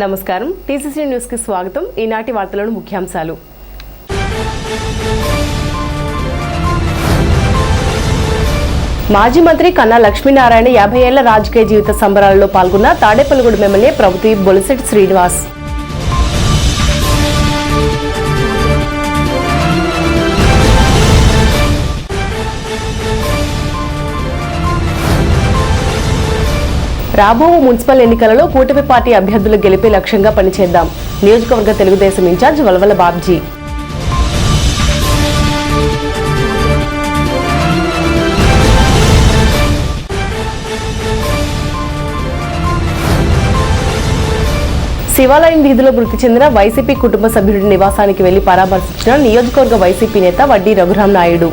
నమస్కారం TCC news కి స్వాగతం। ఈనాటి వార్తలను ముఖ్యాంశాలు। మాజీ మంత్రి కన్నా లక్ష్మీనారాయణ 50 ఏళ్ల రాజకీయ జీవిత సంబరాలలో పాల్గొన్న తాడేపల్లిగూడెం ఎమ్మెల్యే ప్రభుత్వ బొలిశెట్టి శ్రీనివాస్। రాబో మున్సిపల్ ఎన్నికలలో కూటమి పార్టీ అభ్యర్థుల గెలిపే లక్ష్యంగా పనిచేద్దాం। నియోజకవర్గ తెలుగుదేశం ఇన్ఛార్జ్ వల్వల బాబ్జీ। శివాలయం వీధిలో మృతి చెందిన వైసీపీ కుటుంబ సభ్యుడి నివాసానికి వెళ్లి పరామర్శించిన నియోజకవర్గ వైసీపీ నేత వడ్డీ రఘురాం నాయుడు।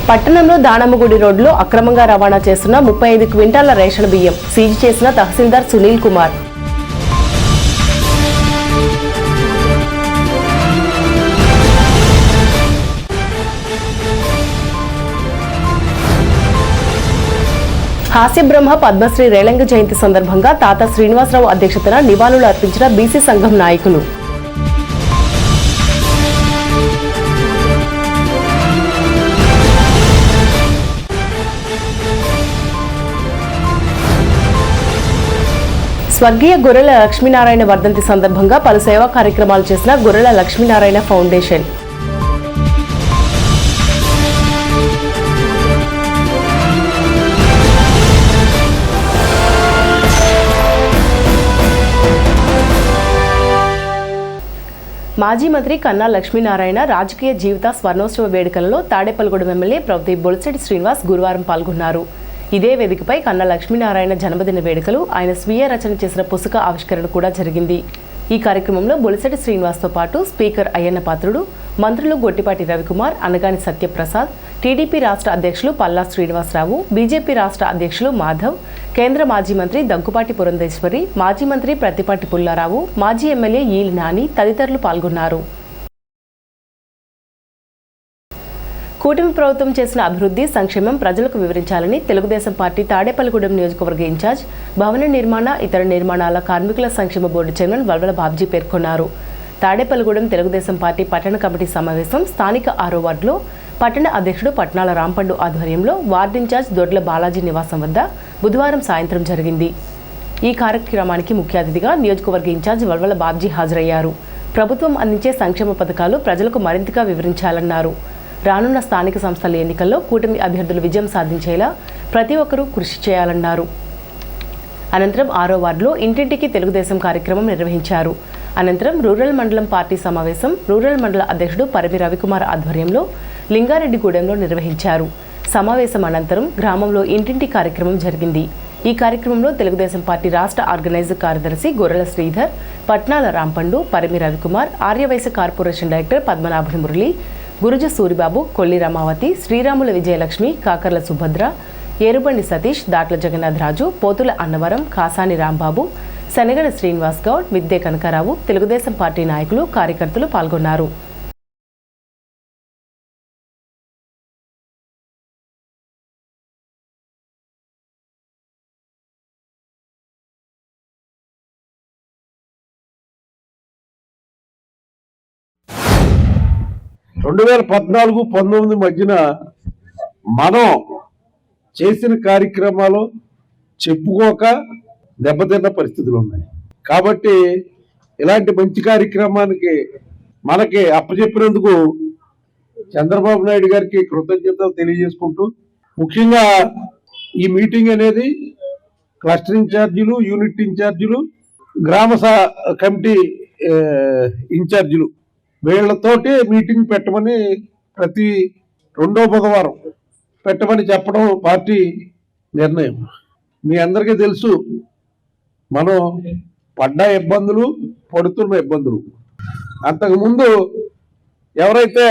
పట్టణంలో దానమ్మగుడి రోడ్లో అక్రమంగా రవాణా చేస్తున్న 35 క్వింటాల రేషన్ బియ్యం సీజ్ చేసిన తహసీల్దార్ సునీల్ కుమార్। హాస్యబ్రహ్మ పద్మశ్రీ రేలంగి జయంతి సందర్భంగా తాత శ్రీనివాసరావు అధ్యక్షతన నివాళులు అర్పించిన బీసీ సంఘం నాయకులు। స్వర్గీయ గొర్రెల లక్ష్మీనారాయణ వర్ధంతి సందర్భంగా పలు సేవా కార్యక్రమాలు చేసిన గొర్రెల లక్ష్మీనారాయణ ఫౌండేషన్। మాజీ మంత్రి కన్నా లక్ష్మీనారాయణ రాజకీయ జీవిత స్వర్ణోత్సవ వేడుకలలో తాడేపల్లిగూడెం ఎమ్మెల్యే ప్రభుత్వ బొలిశెట్టి శ్రీనివాస్ గురువారం పాల్గొన్నారు। ఇదే వేదికపై కన్నా లక్ష్మీనారాయణ జన్మదిన వేడుకలు, ఆయన స్వీయ రచన చేసిన పుస్తక ఆవిష్కరణ కూడా జరిగింది। ఈ కార్యక్రమంలో బొలిశెట్టి శ్రీనివాస్తో పాటు స్పీకర్ అయ్యన్న పాత్రుడు, మంత్రులు గొట్టిపాటి రవికుమార్, అనగాని సత్యప్రసాద్, టీడీపీ రాష్ట్ర అధ్యక్షులు పల్లా శ్రీనివాసరావు, బీజేపీ రాష్ట్ర అధ్యక్షులు మాధవ్, కేంద్ర మాజీ మంత్రి దగ్గుపాటి పురంధేశ్వరి, మాజీ మంత్రి ప్రత్తిపాటి పుల్లారావు, మాజీ ఎమ్మెల్యే ఈల్ నాని తదితరులు పాల్గొన్నారు। కూటమి ప్రభుత్వం చేసిన అభివృద్ధి సంక్షేమం ప్రజలకు వివరించాలని తెలుగుదేశం పార్టీ తాడేపల్లిగూడెం నియోజకవర్గ ఇన్ఛార్జ్, భవన నిర్మాణ ఇతర నిర్మాణాల కార్మికుల సంక్షేమ బోర్డు చైర్మన్ వల్వల బాబ్జీ పేర్కొన్నారు। తాడేపల్లిగూడెం తెలుగుదేశం పార్టీ పట్టణ కమిటీ సమావేశం స్థానిక 6వ వార్డులో పట్టణ అధ్యక్షుడు పట్నాల రాంపండు ఆధ్వర్యంలో వార్డు ఇన్ఛార్జ్ దొడ్ల బాలాజీ నివాసం వద్ద బుధవారం సాయంత్రం జరిగింది। ఈ కార్యక్రమానికి ముఖ్య అతిథిగా నియోజకవర్గ ఇన్ఛార్జ్ వల్వల బాబ్జీ హాజరయ్యారు। ప్రభుత్వం అందించే సంక్షేమ పథకాలు ప్రజలకు మరింతగా వివరించాలన్నారు। రానున్న స్థానిక సంస్థల ఎన్నికల్లో కూటమి అభ్యర్థులు విజయం సాధించేలా ప్రతి ఒక్కరూ కృషి చేయాలన్నారు। అనంతరం 6వ వార్డులో ఇంటింటికి తెలుగుదేశం కార్యక్రమం నిర్వహించారు। అనంతరం రూరల్ మండలం పార్టీ సమావేశం రూరల్ మండల అధ్యక్షుడు పరిమి రవికుమార్ ఆధ్వర్యంలో లింగారెడ్డిగూడెంలో నిర్వహించారు। సమావేశం అనంతరం గ్రామంలో ఇంటింటి కార్యక్రమం జరిగింది। ఈ కార్యక్రమంలో తెలుగుదేశం పార్టీ రాష్ట్ర ఆర్గనైజర్ కార్యదర్శి గొర్రెల శ్రీధర్, పట్నాల రాంపండు, పరిమి రవికుమార్, ఆర్యవైశ్య కార్పొరేషన్ డైరెక్టర్ పద్మనాభుడి మురళి, గురుజ సూరిబాబు, కొల్లి రమావతి, శ్రీరాముల విజయలక్ష్మి, కాకర్ల సుభద్ర, ఏరుబండి సతీష్, దాట్ల జగన్నాథ్ రాజు, పోతుల అన్నవరం, కాసాని రాంబాబు, శనగడ శ్రీనివాస్ గౌడ్, మిద్దె కనకారావు, తెలుగుదేశం పార్టీ నాయకులు కార్యకర్తలు పాల్గొన్నారు। రెండు 2014-19 మధ్యన మనం చేసిన కార్యక్రమాలు చెప్పుకోక దెబ్బతిన్న పరిస్థితులు ఉన్నాయి। కాబట్టి ఇలాంటి మంచి కార్యక్రమానికి మనకి అప్పచెప్పినందుకు చంద్రబాబు నాయుడు గారికి కృతజ్ఞతలు తెలియజేసుకుంటూ, ముఖ్యంగా ఈ మీటింగ్ అనేది క్లస్టర్ ఇన్ఛార్జీలు, యూనిట్ ఇన్ఛార్జీలు, గ్రామ కమిటీ ఇన్ఛార్జీలు వీళ్లతోటి మీటింగ్ పెట్టమని ప్రతి 2వ బుధవారం పెట్టమని చెప్పడం పార్టీ నిర్ణయం। మీ అందరికీ తెలుసు మనం పడ్డ ఇబ్బందులు, పడుతున్న ఇబ్బందులు। అంతకుముందు ఎవరైతే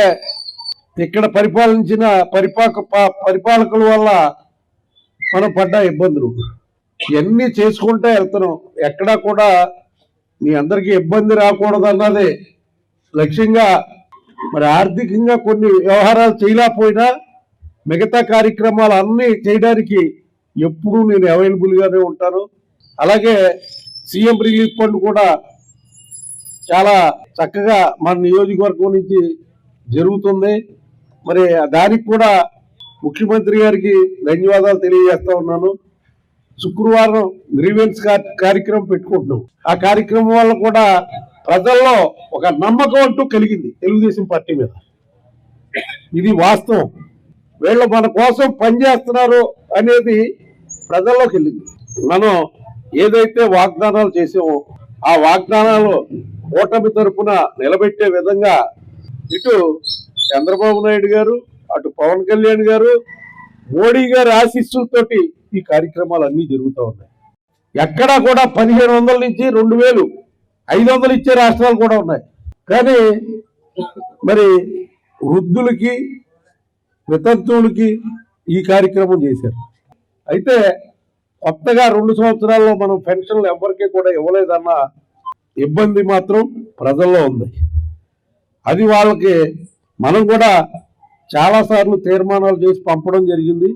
ఇక్కడ పరిపాలించిన పరిపాలకుల వల్ల మనం పడ్డ ఇబ్బందులు ఇవన్నీ చేసుకుంటే వెళ్తున్నాం। ఎక్కడా కూడా మీ అందరికీ ఇబ్బంది రాకూడదన్నదే లక్ష్యంగా మరి ఆర్థికంగా కొన్ని వ్యవహారాలు చేయలేకపోయినా మిగతా కార్యక్రమాలు అన్నీ చేయడానికి ఎప్పుడూ నేను అవైలబుల్గానే ఉంటాను. అలాగే సీఎం రిలీఫ్ ఫండ్ కూడా చాలా చక్కగా మన నియోజకవర్గం నుంచి జరుగుతుంది. మరి దానికి కూడా ముఖ్యమంత్రి గారికి ధన్యవాదాలు తెలియజేస్తా ఉన్నాను. శుక్రవారం గ్రీవెన్స్ కార్యక్రమం పెట్టుకుంటున్నాం. ఆ కార్యక్రమం వల్ల కూడా ప్రజల్లో ఒక నమ్మకం అంటూ కలిగింది తెలుగుదేశం పార్టీ మీద. ఇది వాస్తవం. వీళ్ళు మన కోసం పనిచేస్తున్నారు అనేది ప్రజల్లోకి వెళ్ళింది. మనం ఏదైతే వాగ్దానాలు చేసామో ఆ వాగ్దానాలు కూటమి తరఫున నిలబెట్టే విధంగా ఇటు చంద్రబాబు నాయుడు గారు, అటు పవన్ కళ్యాణ్ గారు, మోడీ గారి ఆశీస్సులతోటి ఈ కార్యక్రమాలు అన్నీ జరుగుతూ ఉన్నాయి. ఎక్కడా కూడా 1500 నుంచి 2000, 500 ఇచ్చే రాష్ట్రాలు కూడా ఉన్నాయి. కానీ మరి వృద్ధులకి, వితంతువులకి ఈ కార్యక్రమం చేశారు. అయితే కొత్తగా 2 సంవత్సరాల్లో మనం పెన్షన్లు ఎవరికీ కూడా ఇవ్వలేదన్న ఇబ్బంది మాత్రం ప్రజల్లో ఉంది. అది వాళ్ళకి మనం కూడా చాలాసార్లు తీర్మానాలు చేసి పంపడం జరిగింది.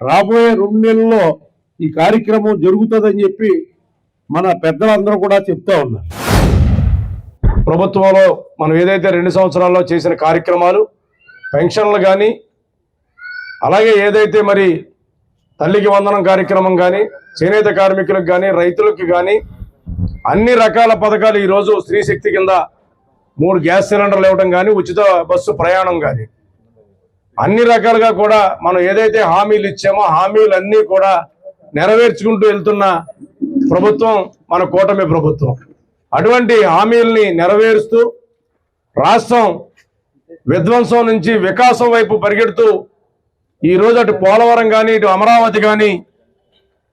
రాబోయే 2 నెలల్లో ఈ కార్యక్రమం జరుగుతుందని చెప్పి మన పెద్దలందరూ కూడా చెప్తా ఉన్నారు. ప్రభుత్వంలో మనం ఏదైతే 2 సంవత్సరాల్లో చేసిన కార్యక్రమాలు, పెన్షన్లు కానీ, అలాగే ఏదైతే మరి తల్లికి వందనం కార్యక్రమం కానీ, చేనేత కార్మికులకు కానీ, రైతులకు కానీ అన్ని రకాల పథకాలు ఈరోజు స్త్రీశక్తి కింద 3 గ్యాస్ సిలిండర్లు ఇవ్వడం కానీ, ఉచిత బస్సు ప్రయాణం కానీ అన్ని రకాలుగా కూడా మనం ఏదైతే హామీలు ఇచ్చామో హామీలన్నీ కూడా నెరవేర్చుకుంటూ వెళ్తున్న ప్రభుత్వం మన కూటమి ప్రభుత్వం. అటువంటి హామీల్ని నెరవేరుస్తూ రాష్ట్రం విధ్వంసం నుంచి వికాసం వైపు పరిగెడుతూ ఈరోజు అటు పోలవరం కానీ, ఇటు అమరావతి కానీ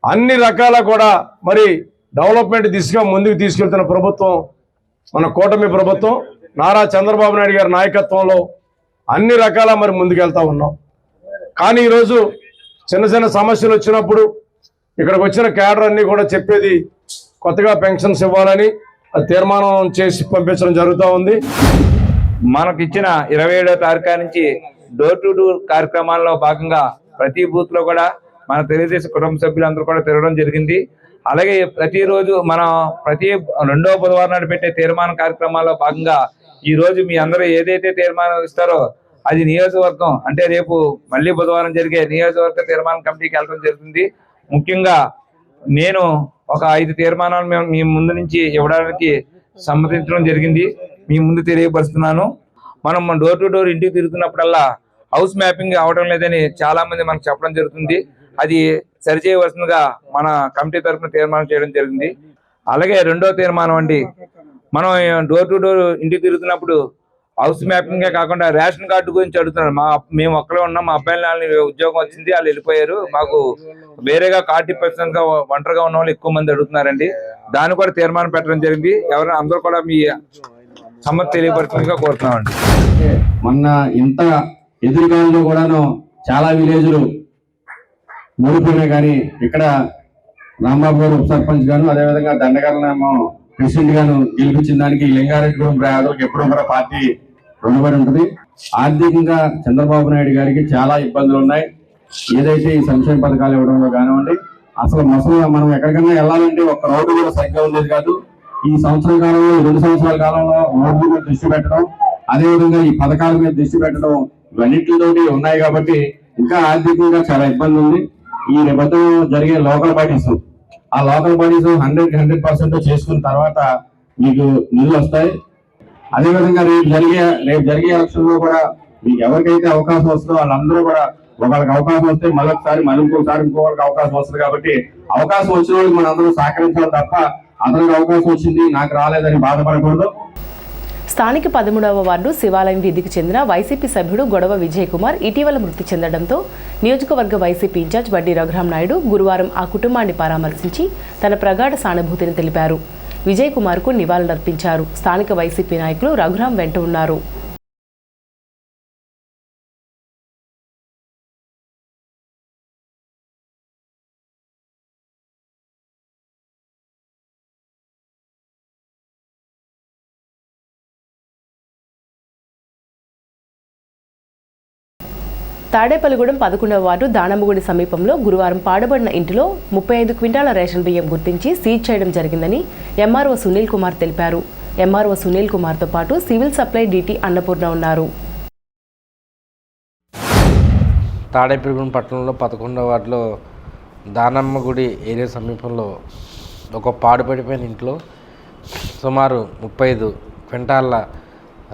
అన్ని రకాల కూడా మరి డెవలప్మెంట్ దిశగా ముందుకు తీసుకెళ్తున్న ప్రభుత్వం మన కూటమి ప్రభుత్వం. నారా చంద్రబాబు నాయుడు గారి నాయకత్వంలో అన్ని రకాల మరి ముందుకెళ్తా ఉన్నాం. కానీ ఈరోజు చిన్న చిన్న సమస్యలు వచ్చినప్పుడు ఇక్కడికి వచ్చిన క్యాడర్ అన్ని కూడా చెప్పేది కొత్తగా పెన్షన్స్ ఇవ్వాలని తీర్మానం చేసి పంపించడం జరుగుతూ ఉంది. మనకి ఇచ్చిన 27వ తారీఖు నుంచి డోర్ టు డోర్ కార్యక్రమాల్లో భాగంగా ప్రతి బూత్ లో కూడా మన తెలుగుదేశం కుటుంబ సభ్యులందరూ కూడా తిరగడం జరిగింది. అలాగే ప్రతిరోజు మనం ప్రతి 2వ బుధవారం నాడు పెట్టే తీర్మానం కార్యక్రమాల్లో భాగంగా ఈ రోజు మీ అందరూ ఏదైతే తీర్మానం ఇస్తారో అది నియోజకవర్గం అంటే రేపు మళ్ళీ బుధవారం జరిగే నియోజకవర్గ తీర్మానం కమిటీకి వెళ్ళడం జరుగుతుంది. ముఖ్యంగా నేను ఒక 5 తీర్మానాలు మీ ముందు నుంచి ఇవ్వడానికి సమ్మతించడం జరిగింది. మీ ముందు తెలియపరుస్తున్నాను. మనం డోర్ టు డోర్ ఇంటికి తిరుగుతున్నప్పుడల్లా హౌస్ మ్యాపింగ్ అవడం లేదని చాలా మంది మనకు చెప్పడం జరుగుతుంది. అది సరిచేయవలసిందిగా మన కమిటీ తరఫున తీర్మానం చేయడం జరిగింది. అలాగే 2వ తీర్మానం అండి, మనం డోర్ టు డోర్ ఇంటికి తిరుగుతున్నప్పుడు హౌస్ మ్యాపింగ్ కాకుండా రేషన్ కార్డు గురించి అడుగుతున్నారు. మేము ఒక్కడే ఉన్నాం, మా అబ్బాయిల ఉద్యోగం వచ్చింది, వాళ్ళు వెళ్ళిపోయారు, మాకు వేరేగా కార్డు ఇప్పించడానికి ఒంటరిగా ఉన్న వాళ్ళు ఎక్కువ మంది అడుగుతున్నారండి. దాన్ని కూడా తీర్మానం పెట్టడం జరిగింది. ఎవరైనా అందరూ కూడా మీ సమ్మతి తెలియపరచుగా కోరుతున్నామండి. మొన్న ఇంత ఎదురుగాల్లో కూడాను చాలా విలేజ్లు మూడిపోయినాయి. కానీ ఇక్కడ రాంబాబు గారు ఉప సర్పంచ్ గాను, అదేవిధంగా దండగారులేమో ప్రెసిడెంట్ గాను గెలిపించిన దానికి లింగారెడ్డి ప్రయాదాలకు ఎప్పుడూ కూడా పార్టీ రుణపడి ఉంటుంది. ఆర్థికంగా చంద్రబాబు నాయుడు గారికి చాలా ఇబ్బందులు ఉన్నాయి. ఏదైతే ఈ సంక్షేమ పథకాలు ఇవ్వడంలో కానివ్వండి, అసలు మనం ఎక్కడికైనా వెళ్ళాలంటే ఒక్క రోడ్డు కూడా సరిగ్గా ఉండేది కాదు. ఈ సంవత్సరం కాలంలో 2 సంవత్సరాల కాలంలో రోడ్డు మీద దృష్టి పెట్టడం, అదేవిధంగా ఈ పథకాల మీద దృష్టి పెట్టడం ఇవన్నింటితోటి ఉన్నాయి. కాబట్టి ఇంకా ఆర్థికంగా చాలా ఇబ్బంది ఉంది. ఈ నిబంధన జరిగే లోకల్ బాడీస్, ఆ లోకల్ బాడీస్ 100% చేసుకున్న తర్వాత మీకు నిధులు వస్తాయి. అదేవిధంగా రేపు జరిగే ఎలక్షన్ లో కూడా మీకు ఎవరికైతే అవకాశం వస్తుందో వాళ్ళందరూ కూడా ఒకరికి అవకాశం వస్తే మళ్ళొకసారి ఇంకోసారి ఇంకొకరికి అవకాశం వస్తుంది. కాబట్టి అవకాశం వచ్చిన వాళ్ళకి మనం అందరూ సహకరించాలి తప్ప అతనికి అవకాశం వచ్చింది నాకు రాలేదని బాధపడకూడదు. స్థానిక 13వ వార్డు శివాలయం వీధికి చెందిన వైసీపీ సభ్యుడు గొడవ విజయ్ కుమార్ ఇటీవల మృతి చెందడంతో నియోజకవర్గ వైసీపీ ఇన్ఛార్జ్ వడ్డీ రఘురాం నాయుడు గురువారం ఆ కుటుంబాన్ని పరామర్శించి తన ప్రగాఢ సానుభూతిని తెలిపారు. విజయ్ కుమార్కు నివాళులర్పించారు. స్థానిక వైసీపీ నాయకులు రఘురాం వెంట ఉన్నారు. తాడేపల్లిగూడెం 11వ వార్డు దానమ్మగుడి సమీపంలో గురువారం పాడబడిన ఇంటిలో 35 క్వింటాల రేషన్ బియ్యం గుర్తించి సీజ్ చేయడం జరిగిందని ఎంఆర్ఓ సునీల్ కుమార్ తెలిపారు. ఎంఆర్ఓ సునీల్ కుమార్తో పాటు సివిల్ సప్లై డీటీ అన్నపూర్ణ ఉన్నారు. తాడేపల్లిగూడెం పట్టణంలో 11వ వార్డులో దానమ్మగుడి ఏరియా సమీపంలో ఒక పాడుపడిపోయిన ఇంట్లో సుమారు 35 క్వింటాల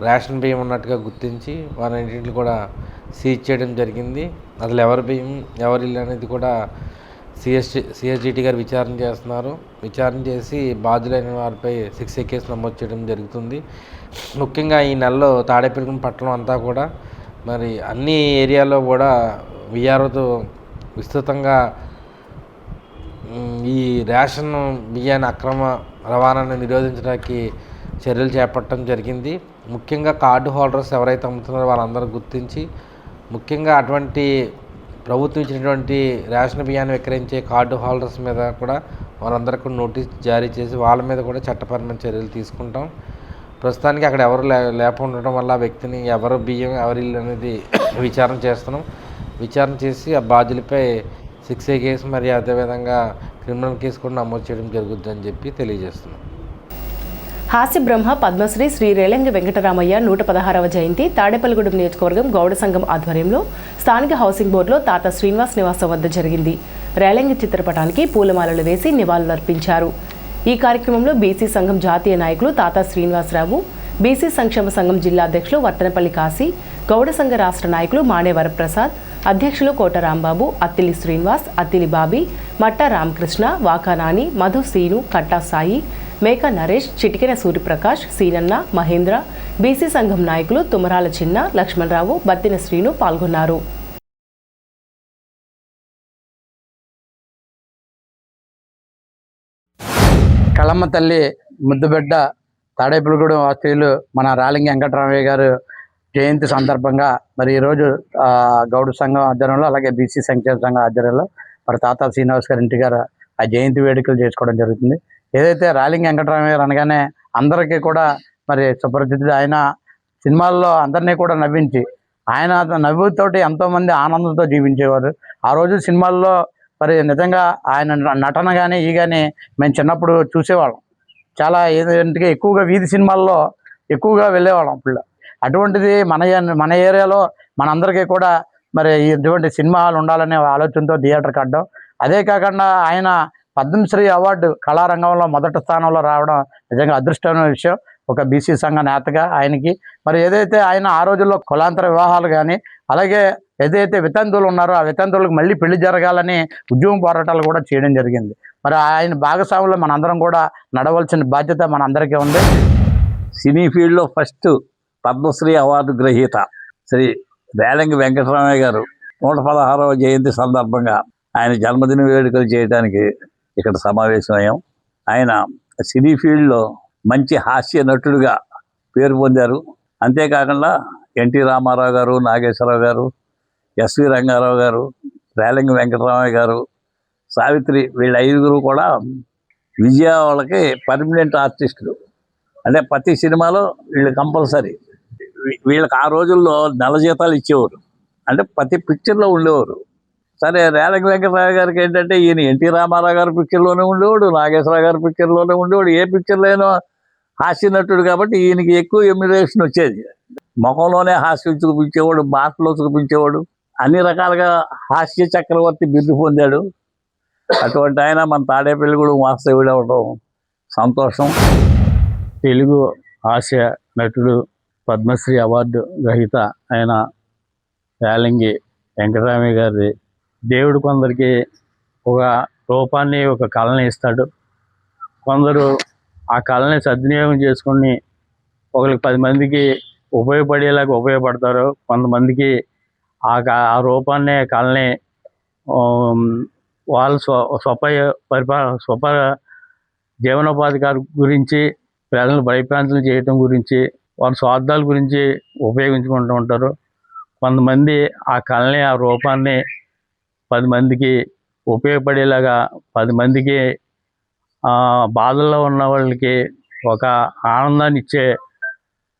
రేషన్ బియ్యం ఉన్నట్టుగా గుర్తించి వారింటిని కూడా సీజ్ చేయడం జరిగింది. అసలు ఎవరి బియ్యం ఎవరి ఇల్లు అనేది కూడా సిఎస్జిటి గారు విచారణ చేస్తున్నారు. విచారణ చేసి బాధ్యులైన వారిపై 6A కేసు నమోదు చేయడం జరుగుతుంది. ముఖ్యంగా ఈ నెలలో తాడేపల్లిగూడెం పట్టణం అంతా కూడా మరి అన్ని ఏరియాలో కూడా విఆర్ఓతో విస్తృతంగా ఈ రేషన్ బియ్యాన్ని అక్రమ రవాణాను నిరోధించడానికి చర్యలు చేపట్టడం జరిగింది. ముఖ్యంగా కార్డు హోల్డర్స్ ఎవరైతే అమ్ముతున్నారో వాళ్ళందరూ గుర్తించి ముఖ్యంగా అటువంటి ప్రభుత్వం ఇచ్చినటువంటి రేషన్ బియ్యాన్ని విక్రయించే కార్డు హోల్డర్స్ మీద కూడా వాళ్ళందరికీ నోటీస్ జారీ చేసి వాళ్ళ మీద కూడా చట్టపరమైన చర్యలు తీసుకుంటాం. ప్రస్తుతానికి అక్కడ ఎవరు లేకపోవడం వల్ల ఆ వ్యక్తిని ఎవరు బియ్యం ఎవరి ఇల్లు అనేది విచారణ చేస్తున్నాం. విచారణ చేసి ఆ బాధ్యులపై 6A కేసు మరి అదేవిధంగా క్రిమినల్ కేసు కూడా నమోదు చేయడం జరుగుతుందని చెప్పి తెలియజేస్తున్నాం. హాస్య బ్రహ్మ పద్మశ్రీ శ్రీ రేలంగి వెంకటరామయ్య 116వ జయంతి తాడేపల్లిగూడెం నియోజకవర్గం గౌడ సంఘం ఆధ్వర్యంలో స్థానిక హౌసింగ్ బోర్డులో తాత శ్రీనివాస్ నివాసం వద్ద జరిగింది. రేలంగి చిత్రపటానికి పూలమాలలు వేసి నివాళులర్పించారు. ఈ కార్యక్రమంలో బీసీ సంఘం జాతీయ నాయకులు తాత శ్రీనివాసరావు, బీసీ సంక్షేమ సంఘం జిల్లా అధ్యక్షులు వర్తనపల్లి కాశీ, గౌడ సంఘ రాష్ట్ర నాయకులు మానే వరప్రసాద్, అధ్యక్షులు కోట రాంబాబు, అత్తిలి శ్రీనివాస్, అత్తిలి బాబీ, మట్టా రామకృష్ణ, వాకానాని, మధు సీను, కట్టా సాయి, మేకా నరేష్, చిటికెన సూర్యప్రకాష్, సీనన్న, మహేంద్ర, బీసీ సంఘం నాయకులు తుమరాల చిన్న, లక్ష్మణరావు, బత్తిన శ్రీను పాల్గొన్నారు. కళమ్మ తల్లి ముద్దుబిడ్డ తాడేపల్లిగూడెం వాస్తవ్యులు మన రాలింగి వెంకటరామయ్య గారు జయంతి సందర్భంగా మరి ఈరోజు గౌడ సంఘం ఆధ్వర్యంలో అలాగే బీసీ సంక్షేమ సంఘం ఆధ్వర్యంలో మరి తాత శ్రీనివాస్ గారి ఇంటి గారు ఆ జయంతి వేడుకలు చేసుకోవడం జరుగుతుంది. ఏదైతే రాలింగి వెంకటరామయ్య గారు అనగానే అందరికీ కూడా మరి సుపరిచితుడు. ఆయన సినిమాల్లో అందరినీ కూడా నవ్వించి ఆయన నవ్వుతోటి ఎంతోమంది ఆనందంతో జీవించేవారు. ఆ రోజు సినిమాల్లో మరి నిజంగా ఆయన నటన కానీ ఈ కానీ మేము చిన్నప్పుడు చూసేవాళ్ళం. చాలా ఏదంటే ఎక్కువగా వీధి సినిమాల్లో ఎక్కువగా వెళ్ళేవాళ్ళం అప్పుడు. అటువంటిది మన ఏరియాలో మనందరికీ కూడా మరి ఇటువంటి సినిమాలు ఉండాలనే ఆలోచనతో థియేటర్కి అడ్డం. అదే కాకుండా ఆయన పద్మశ్రీ అవార్డు కళారంగంలో మొదటి స్థానంలో రావడం నిజంగా అదృష్టమైన విషయం ఒక బీసీ సంఘ నేతగా ఆయనకి. మరి ఏదైతే ఆయన ఆ రోజుల్లో కులాంతర వివాహాలు కానీ అలాగే ఏదైతే వితంతువులు ఉన్నారో ఆ వితంతువులకు మళ్ళీ పెళ్లి జరగాలని ఉద్యమ పోరాటాలు కూడా చేయడం జరిగింది. మరి ఆయన భాగస్వాములో మనందరం కూడా నడవలసిన బాధ్యత మనందరికీ ఉంది. సినీ ఫీల్డ్లో ఫస్ట్ పద్మశ్రీ అవార్డు గ్రహీత శ్రీ రేలంగి వెంకటరామయ్య గారు 116వ జయంతి సందర్భంగా ఆయన జన్మదిన వేడుకలు చేయడానికి ఇక్కడ సమావేశమయ్యాం. ఆయన సినీ ఫీల్డ్లో మంచి హాస్య నటుడుగా పేరు పొందారు. అంతేకాకుండా ఎన్టీ రామారావు గారు, నాగేశ్వరరావు గారు, ఎస్వి రంగారావు గారు, రేలంగి వెంకటరామయ్య గారు, సావిత్రి వీళ్ళ 5గురు కూడా విజయవాడకి పర్మనెంట్ ఆర్టిస్టులు. అంటే ప్రతి సినిమాలో వీళ్ళు కంపల్సరీ. వీళ్ళకి ఆ రోజుల్లో నెల జీతాలు ఇచ్చేవారు, అంటే ప్రతి పిక్చర్లో ఉండేవారు. సరే రేలంగి వెంకటరామయ్య గారికి ఏంటంటే ఈయన ఎన్టీ రామారావు గారి పిక్చర్లోనే ఉండేవాడు, నాగేశ్వరరావు గారి పిక్చర్లోనే ఉండేవాడు, ఏ పిక్చర్లోనో హాస్య నటుడు కాబట్టి ఈయనకి ఎక్కువ ఎమ్యురేషన్ వచ్చేది. ముఖంలోనే హాస్యం చూపించేవాడు, మాటలో చూపించేవాడు, అన్ని రకాలుగా హాస్య చక్రవర్తి బిరుదు పొందాడు. అటువంటి ఆయన మన తాడేపల్లిగూడెం వాస్తవ్యుడు అవ్వడం సంతోషం. తెలుగు హాస్య నటుడు పద్మశ్రీ అవార్డు గ్రహీత ఆయన రేలంగి వెంకటరామయ్య గారి దేవుడు కొందరికి ఒక రూపాన్ని ఒక కళని ఇస్తాడు. కొందరు ఆ కళని సద్వినియోగం చేసుకుని ఒకరికి 10 మందికి ఉపయోగపడేలాగా ఉపయోగపడతారు. కొంతమందికి ఆ రూపాన్ని కళని వాళ్ళ స్వప జీవనోపాధి గురించి ప్రజలను భయప్రాంతం చేయటం గురించి వాళ్ళ స్వార్థాల గురించి ఉపయోగించుకుంటూ ఉంటారు. కొంతమంది ఆ కళని ఆ రూపాన్ని 10 మందికి ఉపయోగపడేలాగా 10 మందికి బాధల్లో ఉన్న వాళ్ళకి ఒక ఆనందాన్ని ఇచ్చే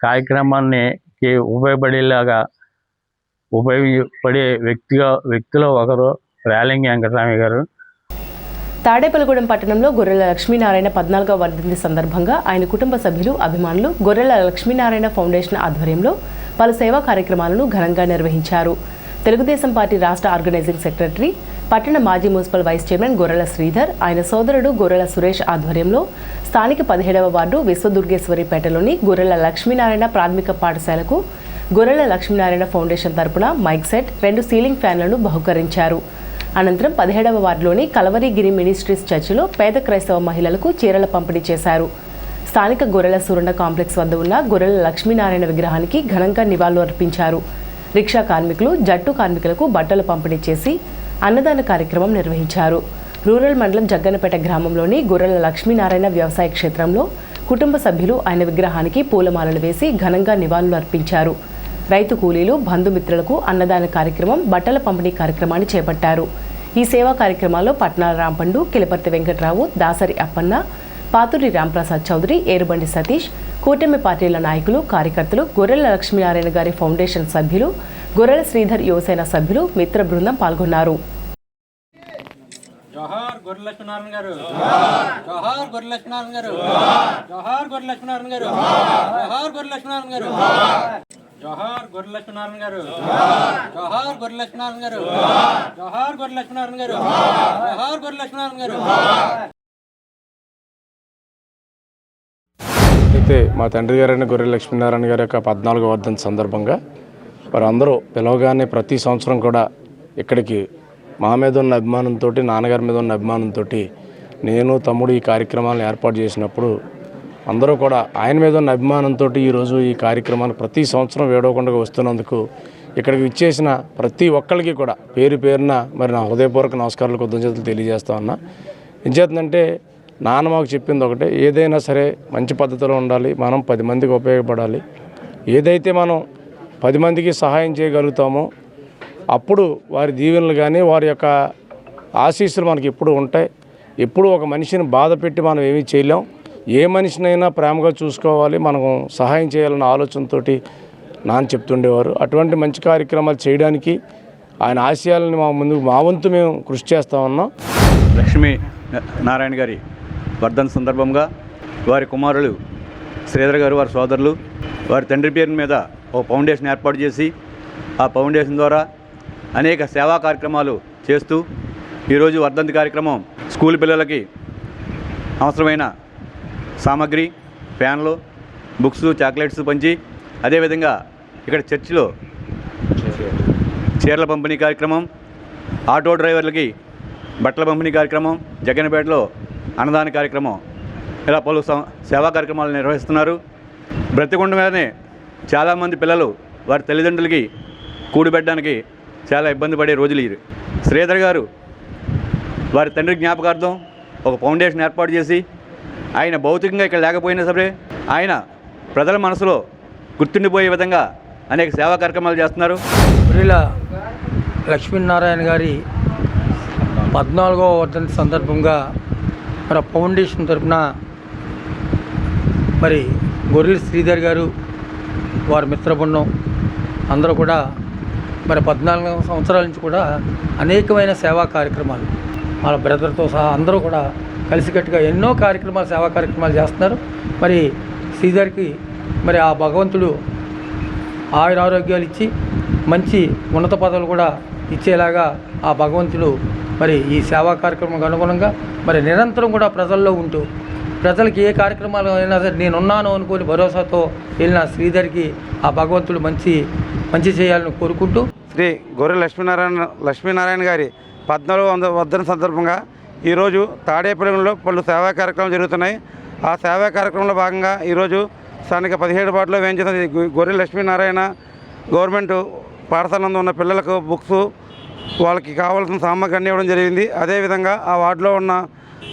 కార్యక్రమానికి ఉపయోగపడేలాగా ఉపయోగపడే వ్యక్తిలో ఒకరు రేలంగి వెంకటరామయ్య గారు. తాడేపల్లిగూడెం పట్టణంలో గొర్రెల లక్ష్మీనారాయణ 14వ వర్ధంతి సందర్భంగా ఆయన కుటుంబ సభ్యులు, అభిమానులు గొర్రెల లక్ష్మీనారాయణ ఫౌండేషన్ ఆధ్వర్యంలో పలు సేవా కార్యక్రమాలను ఘనంగా నిర్వహించారు. తెలుగుదేశం పార్టీ రాష్ట్ర ఆర్గనైజింగ్ సెక్రటరీ, పట్టణ మాజీ మున్సిపల్ వైస్ చైర్మన్ గొర్రెల శ్రీధర్, ఆయన సోదరుడు గొర్రెల సురేష్ ఆధ్వర్యంలో స్థానిక 17వ వార్డు విశ్వదుర్గేశ్వరిపేటలోని గొర్రెల లక్ష్మీనారాయణ ప్రాథమిక పాఠశాలకు గొర్రెల లక్ష్మీనారాయణ ఫౌండేషన్ తరపున మైక్ సెట్, 2 సీలింగ్ ఫ్యాన్లను బహుకరించారు. అనంతరం 17వ వార్డులోని కలవరిగిరి మినిస్ట్రీస్ చర్చిలో పేద క్రైస్తవ మహిళలకు చీరల పంపిణీ చేశారు. స్థానిక గొర్రెల సురండ కాంప్లెక్స్ వద్ద ఉన్న గొర్రెల లక్ష్మీనారాయణ విగ్రహానికి ఘనంగా నివాళులు అర్పించారు. రిక్షా కార్మికులు, జట్టు కార్మికులకు బట్టలు పంపిణీ చేసి అన్నదాన కార్యక్రమం నిర్వహించారు. రూరల్ మండలం జగ్గన్నపేట గ్రామంలోని గొర్రెల లక్ష్మీనారాయణ వ్యవసాయ క్షేత్రంలో కుటుంబ సభ్యులు ఆయన విగ్రహానికి పూలమాలలు వేసి ఘనంగా నివాళులు అర్పించారు. రైతు కూలీలు, బంధుమిత్రులకు అన్నదాన కార్యక్రమం, బట్టల పంపిణీ కార్యక్రమాన్ని చేపట్టారు. ఈ సేవా కార్యక్రమాల్లో పట్నాల రాంపండు, కిలపర్తి వెంకట్రావు, దాసరి అప్పన్న, పాతూరి రాంప్రసాద్ చౌదరి, ఏరుబండి సతీష్, కూటమి పార్టీల నాయకులు, కార్యకర్తలు, గొర్రెల లక్ష్మీనారాయణ గారి ఫౌండేషన్ సభ్యులు, గొర్రెల శ్రీధర్ యువసేన సభ్యులు, మిత్ర బృందం పాల్గొన్నారు. జోహార్ గొర్రెల లక్ష్మీనారాయణ గారు, జోహార్ గొర్రెల లక్ష్మీనారాయణ గారు, జోహార్ గొర్రెల లక్ష్మీనారాయణ గారు, జోహార్ గొర్రెల లక్ష్మీనారాయణ గారు, జోహార్ గొర్రెల లక్ష్మీనారాయణ గారు, జోహార్ గొర్రెల లక్ష్మీనారాయణ గారు, జోహార్ గొర్రెల లక్ష్మీనారాయణ గారు, జోహార్ గొర్రెల లక్ష్మీనారాయణ గారు. అయితే మా తండ్రి గారైన గొర్రెల లక్ష్మీనారాయణ గారి యొక్క 14వ వర్ధంతి సందర్భంగా వారందరూ పిలవగానే ప్రతి సంవత్సరం కూడా ఇక్కడికి మా మీద ఉన్న అభిమానంతో, నాన్నగారి మీద ఉన్న అభిమానంతో నేను, తమ్ముడు ఈ కార్యక్రమాలను ఏర్పాటు చేసినప్పుడు అందరూ కూడా ఆయన మీద ఉన్న అభిమానంతో ఈరోజు ఈ కార్యక్రమాన్ని ప్రతి సంవత్సరం వేడవకుండా వస్తున్నందుకు ఇక్కడికి విచ్చేసిన ప్రతి ఒక్కరికి కూడా పేరు పేరున మరి నా హృదయపూర్వక నమస్కారాలు, కృతజ్ఞతలు తెలియజేస్తా ఉన్నా. ఏం చేస్తుందంటే నాన్న మాకు చెప్పింది ఒకటే, ఏదైనా సరే మంచి పద్ధతిలో ఉండాలి, మనం 10 మందికి ఉపయోగపడాలి. ఏదైతే మనం 10 మందికి సహాయం చేయగలుగుతామో అప్పుడు వారి దీవెనలు కానీ వారి యొక్క ఆశీస్సులు మనకి ఎప్పుడు ఉంటాయి. ఎప్పుడు ఒక మనిషిని బాధ పెట్టి మనం ఏమీ చేయలేం. ఏ మనిషినైనా ప్రేమగా చూసుకోవాలి, మనం సహాయం చేయాలన్న ఆలోచనతో నాన్న చెప్తుండేవారు. అటువంటి మంచి కార్యక్రమాలు చేయడానికి ఆయన ఆశయాలని మా వంతు మేము కృషి చేస్తూ ఉన్నాం. లక్ష్మీ నారాయణ గారి వర్ధన్ సందర్భంగా వారి కుమారులు శ్రీధర్ గారు, వారి సోదరులు వారి తండ్రి పేరు మీద ఒక ఫౌండేషన్ ఏర్పాటు చేసి ఆ ఫౌండేషన్ ద్వారా అనేక సేవా కార్యక్రమాలు చేస్తూ ఈరోజు వర్ధంతి కార్యక్రమం స్కూల్ పిల్లలకి అవసరమైన సామాగ్రి, ఫ్యాన్లు, బుక్స్, చాక్లెట్స్ పంచి, అదేవిధంగా ఇక్కడ చర్చిలో చీరల పంపిణీ కార్యక్రమం, ఆటో డ్రైవర్లకి బట్టల పంపిణీ కార్యక్రమం, జగ్గన్నపేటలో అన్నదాన కార్యక్రమం, ఇలా పలు సేవా కార్యక్రమాలు నిర్వహిస్తున్నారు. బ్రతికుండగానే చాలామంది పిల్లలు వారి తల్లిదండ్రులకి కూడిపెట్టడానికి చాలా ఇబ్బంది పడే రోజులు ఇవి. శ్రీధర్ గారు వారి తండ్రి జ్ఞాపకార్థం ఒక ఫౌండేషన్ ఏర్పాటు చేసి ఆయన భౌతికంగా ఇక్కడ లేకపోయినా సరే ఆయన ప్రజల మనసులో గుర్తుండిపోయే విధంగా అనేక సేవా కార్యక్రమాలు చేస్తున్నారు. గొర్రెల లక్ష్మీనారాయణ గారి 14వ వర్ధంతి సందర్భంగా మన ఫౌండేషన్ తరఫున మరి గొర్రెల శ్రీధర్ గారు, వారి మిత్రబృందం అందరూ కూడా మరి 14 సంవత్సరాల నుంచి కూడా అనేకమైన సేవా కార్యక్రమాలు వాళ్ళ బ్రదర్తో సహా అందరూ కూడా కలిసికట్టుగా ఎన్నో కార్యక్రమాలు, సేవా కార్యక్రమాలు చేస్తున్నారు. మరి శ్రీధర్కి మరి ఆ భగవంతుడు ఆయురారోగ్యాలు ఇచ్చి మంచి ఉన్నత పదవులు కూడా ఇచ్చేలాగా ఆ భగవంతుడు మరి ఈ సేవా కార్యక్రమానికి అనుగుణంగా మరి నిరంతరం కూడా ప్రజల్లో ఉంటూ ప్రజలకి ఏ కార్యక్రమాలు అయినా సరే నేనున్నాను అనుకుని భరోసాతో వెళ్ళిన శ్రీధర్కి ఆ భగవంతుడు మంచి చేయాలని కోరుకుంటూ శ్రీ గొర్రెల లక్ష్మీనారాయణ గారి 14వ వర్ధంతి సందర్భంగా ఈరోజు తాడేపల్లిలో పలు సేవా కార్యక్రమాలు జరుగుతున్నాయి. ఆ సేవా కార్యక్రమంలో భాగంగా ఈరోజు స్థానిక 17 వార్డులో వేయించిన గొర్రెల లక్ష్మీనారాయణ గవర్నమెంట్ పాఠశాలలో ఉన్న పిల్లలకు బుక్స్, వాళ్ళకి కావాల్సిన సామాగ్రి అన్నీ ఇవ్వడం జరిగింది. అదేవిధంగా ఆ వార్డులో ఉన్న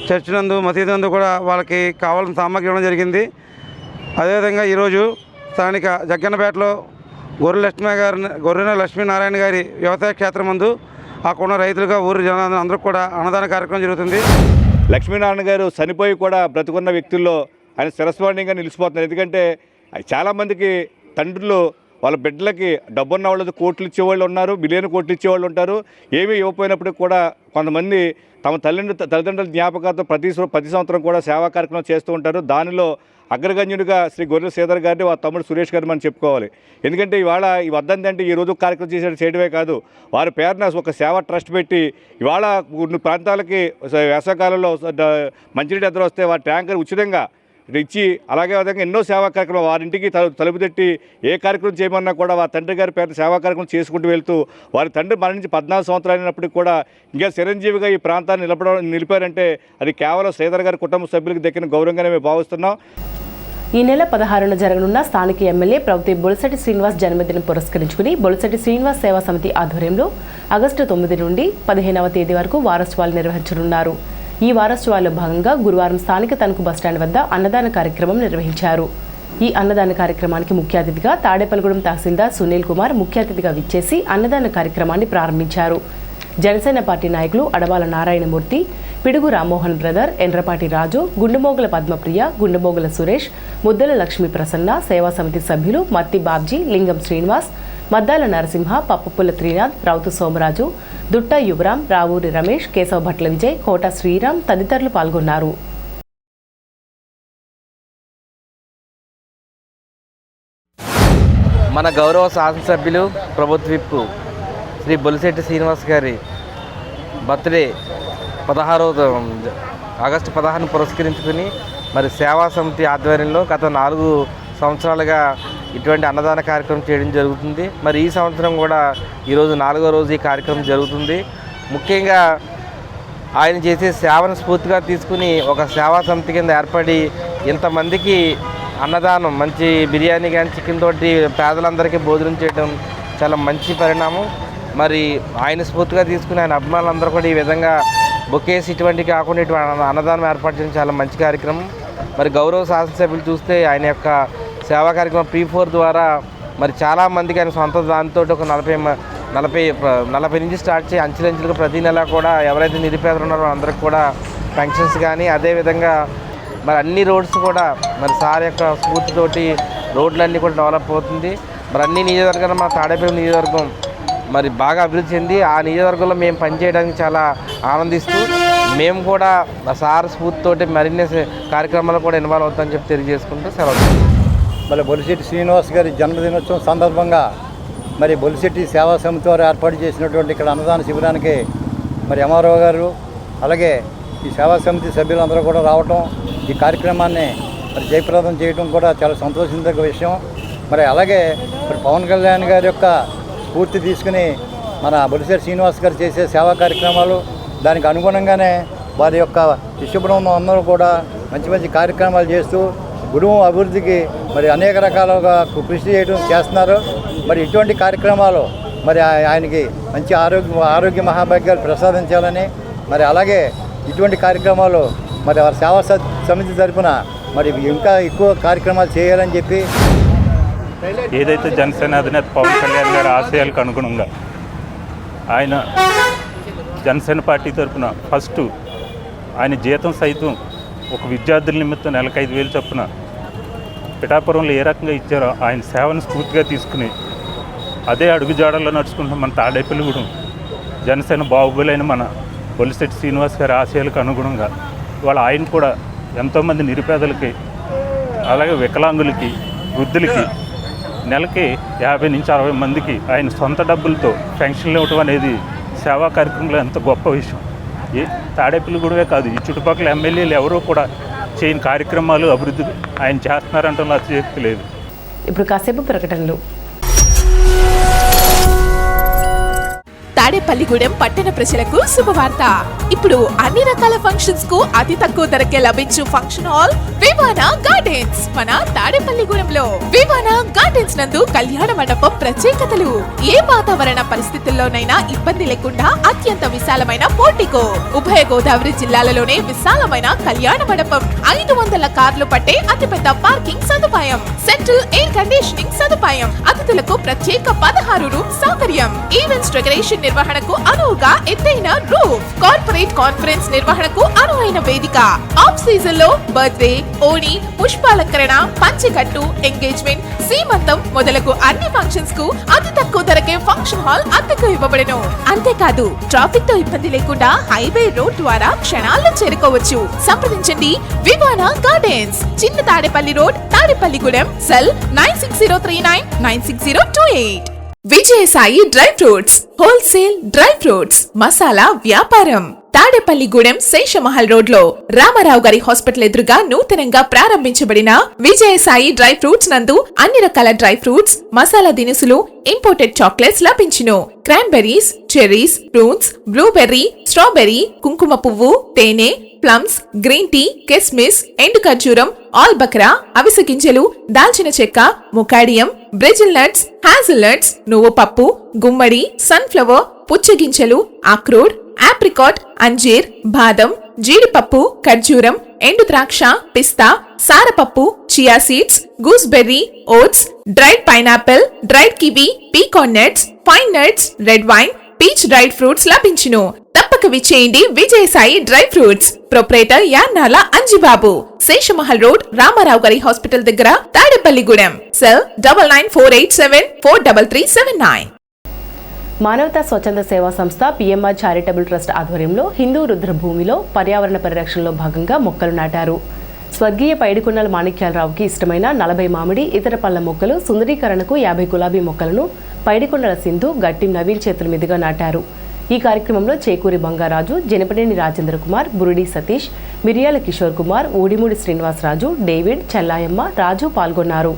చర్చ్ నందు, మసీదు నందు కూడా వాళ్ళకి కావాల్సిన సామాగ్రి ఇవ్వడం జరిగింది. అదేవిధంగా ఈరోజు స్థానిక జగ్గన్నపేటలో గొర్రెల లక్ష్మీనారాయణ గారి వ్యవసాయ క్షేత్రం ముందు అక్కడ రైతులుగా ఊరి జనాలు అందరూ కూడా అన్నదాన కార్యక్రమం జరుగుతుంది. లక్ష్మీనారాయణ గారు చనిపోయి కూడా బ్రతుకున్న వ్యక్తుల్లో ఆయన శిరస్మరణీయంగా నిలిచిపోతున్నారు. ఎందుకంటే చాలామందికి తండ్రులు వాళ్ళ బిడ్డలకి డబ్బున్న వాళ్ళు కోట్లు ఇచ్చేవాళ్ళు ఉన్నారు, బిలియన్ కోట్లు ఇచ్చేవాళ్ళు ఉంటారు. ఏమీ ఇవ్వకపోయినప్పటికి కూడా కొంతమంది తమ తల్లిదండ్రుల జ్ఞాపకార్థం ప్రతి సంవత్సరం కూడా సేవా కార్యక్రమం చేస్తూ ఉంటారు. దానిలో అగ్రగణ్యుడిగా శ్రీ గొర్రెల శ్రీధర్ గారిని వాళ్ళ తమ్ముడు సురేష్ గారిని మనం చెప్పుకోవాలి. ఎందుకంటే ఇవాళ ఈ వద్దంది అంటే ఈ రోజు కార్యక్రమం చేయడమే కాదు, వారి పేరున ఒక సేవా ట్రస్ట్ పెట్టి ఇవాళ కొన్ని ప్రాంతాలకి వేసవకాలంలో మంచినీటి ఎదురు వస్తే వారి ట్యాంకర్ ఉచితంగా ఇచ్చి అలాగే విధంగా ఎన్నో సేవా కార్యక్రమాలు వారింటికి తలుపు తట్టి ఏ కార్యక్రమం చేయమన్నా కూడా వారి తండ్రి గారి పేరు సేవా కార్యక్రమం చేసుకుంటూ వెళ్తూ వారి తండ్రి మరణించి 14 సంవత్సరాలు అయినప్పటికీ కూడా ఇంకా చిరంజీవిగా ఈ ప్రాంతాన్ని నిలిపారంటే అది కేవలం శ్రీధర్ గారి కుటుంబ సభ్యులకు దక్కిన గౌరవంగానే మేము భావిస్తున్నాం. ఈ నెల 16న జరగనున్న స్థానిక ఎమ్మెల్యే ప్రవతి బొలిశెట్టి శ్రీనివాస్ జన్మదినం పురస్కరించుకుని బొలిశెట్టి శ్రీనివాస్ సేవా సమితి ఆధ్వర్యంలో ఆగస్టు 9 నుండి 15వ తేదీ వరకు వారోత్సవాలు నిర్వహించనున్నారు. ఈ వారోత్సవాల్లో భాగంగా గురువారం స్థానిక తణుకు బస్టాండ్ వద్ద అన్నదాన కార్యక్రమం నిర్వహించారు. ఈ అన్నదాన కార్యక్రమానికి ముఖ్య అతిథిగా తాడేపల్లిగూడెం తహసీల్దార్ సునీల్ కుమార్ ముఖ్య అతిథిగా విచ్చేసి అన్నదాన కార్యక్రమాన్ని ప్రారంభించారు. జనసేన పార్టీ నాయకులు అడవాల నారాయణమూర్తి, పిడుగు రామ్మోహన్ బ్రదర్, ఎండ్రపాటి రాజు, గుండుమోగుల పద్మప్రియ, గుండుమోగుల సురేష్, ముద్దల లక్ష్మీ ప్రసన్న, సేవా సమితి సభ్యులు మత్తి బాబ్జీ, లింగం శ్రీనివాస్, మద్దాల నరసింహ, పప్పుపుల్ల త్రినాథ్, రౌతు సోమరాజు, దుట్ట యువరాం, రావూరి రమేష్, కేశవ భట్ల విజయ్, కోట శ్రీరామ్ తదితరులు పాల్గొన్నారు. మన గౌరవ శాసనసభ్యులు ప్రభుత్వ విప్ శ్రీ బొలిశెట్టి శ్రీనివాస్ గారి బర్త్డే ఆగస్టు 16ను పురస్కరించుకుని మరి సేవా సమితి ఆధ్వర్యంలో గత 4 సంవత్సరాలుగా ఇటువంటి అన్నదాన కార్యక్రమం చేయడం జరుగుతుంది. మరి ఈ సంవత్సరం కూడా ఈరోజు 4వ రోజు ఈ కార్యక్రమం జరుగుతుంది. ముఖ్యంగా ఆయన చేసే సేవను స్ఫూర్తిగా తీసుకుని ఒక సేవా సమితి కింద ఏర్పడి ఇంతమందికి అన్నదానం, మంచి బిర్యానీ కానీ చికెన్ తోటి పేదలందరికీ భోజనం చేయడం చాలా మంచి పరిణామం. మరి ఆయన స్ఫూర్తిగా తీసుకుని ఆయన అభిమానులందరూ కూడా ఈ విధంగా బొకేస్ ఇటువంటి కాకుండా ఇటువంటి అన్నదానం ఏర్పాటు చేయడం చాలా మంచి కార్యక్రమం. మరి గౌరవ శాసనసభ్యులు చూస్తే ఆయన యొక్క సేవా కార్యక్రమం P4 ద్వారా మరి చాలామందికి ఆయన సొంత దానితో ఒక 40 నుంచి స్టార్ట్ చేసి అంచెలంచెలుగా ప్రతి నెల కూడా ఎవరైతే నిరుపేదలు ఉన్నారో అందరికి కూడా పెన్షన్స్ కానీ, అదేవిధంగా మరి అన్ని రోడ్స్ కూడా మరి సార్ యొక్క స్ఫూర్తితోటి రోడ్లన్నీ కూడా డెవలప్ అవుతుంది. మరి అన్ని నియోజకవర్గాలు మన తాడేపల్లి నియోజకవర్గం మరి బాగా అభివృద్ధి చెంది ఆ నియోజకవర్గంలో మేము పనిచేయడానికి చాలా ఆనందిస్తూ మేము కూడా సార్ స్ఫూర్తితోటి మరిన్ని కార్యక్రమాలు కూడా ఇన్వాల్వ్ అవుతామని చెప్పి తెలియజేసుకుంటూ సెలవు. మరి బొలిశెట్టి శ్రీనివాస్ గారి జన్మదినోత్సవం సందర్భంగా మరి బొలిశెట్టి సేవా సమితి వారు ఏర్పాటు చేసినటువంటి ఇక్కడ అన్నదాన శిబిరానికి మరి ఎంఆర్ఓ గారు అలాగే ఈ సేవా సమితి సభ్యులందరూ కూడా రావటం, ఈ కార్యక్రమాన్ని మరి జయప్రదం చేయడం కూడా చాలా సంతోషించదగ్గ విషయం. మరి అలాగే మరి పవన్ కళ్యాణ్ గారి యొక్క స్ఫూర్తి తీసుకుని మన బొలిశెట్టి శ్రీనివాస్ గారు చేసే సేవా కార్యక్రమాలు దానికి అనుగుణంగానే వారి యొక్క శిష్య బృందం అందరూ కూడా మంచి మంచి కార్యక్రమాలు చేస్తూ గురువు అభివృద్ధికి మరి అనేక రకాలుగా కృషి చేస్తున్నారు. మరి ఇటువంటి కార్యక్రమాలు మరి ఆయనకి మంచి ఆరోగ్య మహాభాగ్యాలు ప్రసాదించాలని, మరి అలాగే ఇటువంటి కార్యక్రమాలు మరి వారి సేవా సమితి తరఫున మరి ఇంకా ఎక్కువ కార్యక్రమాలు చేయాలని చెప్పి ఏదైతే జనసేన అధినేత పవన్ కళ్యాణ్ గారి ఆశయాలకు అనుగుణంగా ఆయన జనసేన పార్టీ తరఫున ఫస్ట్ ఆయన జీతం సైతం ఒక విద్యార్థుల నిమిత్తం నెలకు 5,000 చొప్పున పిఠాపురంలో ఏ రకంగా ఇచ్చారో ఆయన సేవను స్ఫూర్తిగా తీసుకుని అదే అడుగుజాడల్లో నడుచుకుంటున్న మన తాడేపల్లిగూడెం జనసేన బాహుబలైన మన బొలిశెట్టి శ్రీనివాస్ గారి ఆశయాలకు అనుగుణంగా ఇవాళ ఆయన కూడా ఎంతోమంది నిరుపేదలకి అలాగే వికలాంగులకి, వృద్ధులకి నెలకి 50 నుంచి 60 మందికి ఆయన సొంత డబ్బులతో పెన్షన్లు ఇవ్వటం అనేది సేవా కార్యక్రమంలో ఎంత గొప్ప విషయం. ఈ తాడేపల్లిగూడెమే కాదు, ఈ చుట్టుపక్కల ఎమ్మెల్యేలు ఎవరూ కూడా చేయని కార్యక్రమాలు అభివృద్ధి ఆయన చేస్తున్నారంటే అతిశయోక్తి లేదు. ఇప్పుడు కాసేపు ప్రకటనలు. తాడేపల్లిగూడెం పట్టణ ప్రజలకు శుభవార్త. ఇప్పుడు అన్ని రకాల ఫంక్షన్స్ కు అతి తక్కువ ధరకే లభించు ఫంక్షన్ హాల్ వివానా గార్డెన్స్ మన తాడేపల్లిగూడెంలో. వివానా గార్డెన్స్ నందు కళ్యాణ మండపం ప్రత్యేకతలు. ఏ వాతావరణ పరిస్థితుల్లోనైనా ఇబ్బంది లేకుండా అత్యంత విశాలమైన పోర్టికో, ఉభయ గోదావరి జిల్లాలలోనే విశాలమైన కళ్యాణ మండపం, 500 కార్లు పట్టే అతిపెద్ద పార్కింగ్ సదుపాయం, సెంట్రల్ ఎయిర్ కండిషనింగ్ సదుపాయం, అతిథులకు ప్రత్యేక 16 రూమ్ సౌకర్యం, ఈవెంట్స్ డెకరేషన్ నిర్వహణ నిర్వహణకు అనువుగా ఎత్తైన రూఫ్, కార్పొరేట్ కాన్ఫరెన్స్ నిర్వహణకు అనువైన వేదిక, ఆఫ్ సీజన్ లో బర్త్డే, ఓణి, పుష్పాలంకరణ, పంచెకట్టు, ఎంగేజ్మెంట్, సీమంతం మొదలగు అన్ని ఫంక్షన్స్ కు అతి తక్కువ ధరకే ఫంక్షన్ హాల్ అద్దెకు ఇవ్వబడెను. అంతేకాదు ట్రాఫిక్ తో ఇబ్బంది లేకుండా హైవే రోడ్ ద్వారా క్షణాల్లో చేరుకోవచ్చు. సంప్రదించండి వివానా గార్డెన్స్, చిన్న Tadepalli road, Tadepalligudem. Cell 9603996028. Vijayasai dry fruits, wholesale dry fruits, masala వ్యాపారం. తాడేపల్లిగూడెం శేషమహల్ రోడ్ లో రామారావు గారి హాస్పిటల్ ఎదురుగా నూతనంగా ప్రారంభించబడిన విజయసాయి డ్రై ఫ్రూట్స్ నందు అన్ని రకాల డ్రై ఫ్రూట్స్, మసాలా దినుసులు, ఇంపోర్టెడ్ చాక్లెట్స్ లభించును. Cranberries, cherries, fruits, blueberry, strawberry, కుంకుమ పువ్వు, తేనె, ప్లమ్స్, గ్రీన్ టీ, కిస్మిస్, ఎండు ఖర్జూరం, ఆల్ బక్రా, అవిసె గింజలు, దాల్చిన చెక్క, ముకాడియం, బ్రెజిల్ నట్స్, హ్యాజిల్ నట్స్, నువ్వు పప్పు, గుమ్మడి, సన్ఫ్లవర్, పుచ్చగింజలు, అక్రోడ్, ఆప్రికాట్, అంజీర్, బాదం, జీడిపప్పు, ఖర్జూరం, ఎండు ద్రాక్ష, పిస్తా, సారపప్పు, chia seeds, gooseberry, oats, dried pineapple, dried kiwi, pecan nuts, pine nuts, red wine, peach dried fruits లభించును. తప్పక విచ్చేయండి Vijayasai dry fruits. Proprietor Yannala Anjibabu, Seshamahal road, Ramarao గారి హాస్పిటల్ దగ్గర, తాడేపల్లిగూడెం. సెల్ 9948743379. మానవతా స్వచ్ఛంద సేవా సంస్థ పిఎంఆర్ చారిటబుల్ ట్రస్ట్ ఆధ్వర్యంలో హిందూ రుద్రభూమిలో పర్యావరణ పరిరక్షణలో భాగంగా మొక్కలు నాటారు. స్వర్గీయ పైడికొండల మాణిక్యాలరావుకి ఇష్టమైన 40 మామిడి, ఇతర పళ్ళ మొక్కలు, సుందరీకరణకు 50 గులాబీ మొక్కలను పైడికొండల సింధు, గట్టి నవీన్ చేతుల మీదుగా నాటారు. ఈ కార్యక్రమంలో చేకూరి బంగారాజు, జనపనేని రాజేంద్ర కుమార్, బురుడి సతీష్, మిరియాల కిషోర్ కుమార్, ఊడిమూడి శ్రీనివాసరాజు, డేవిడ్, చెల్లాయమ్మ, రాజు పాల్గొన్నారు.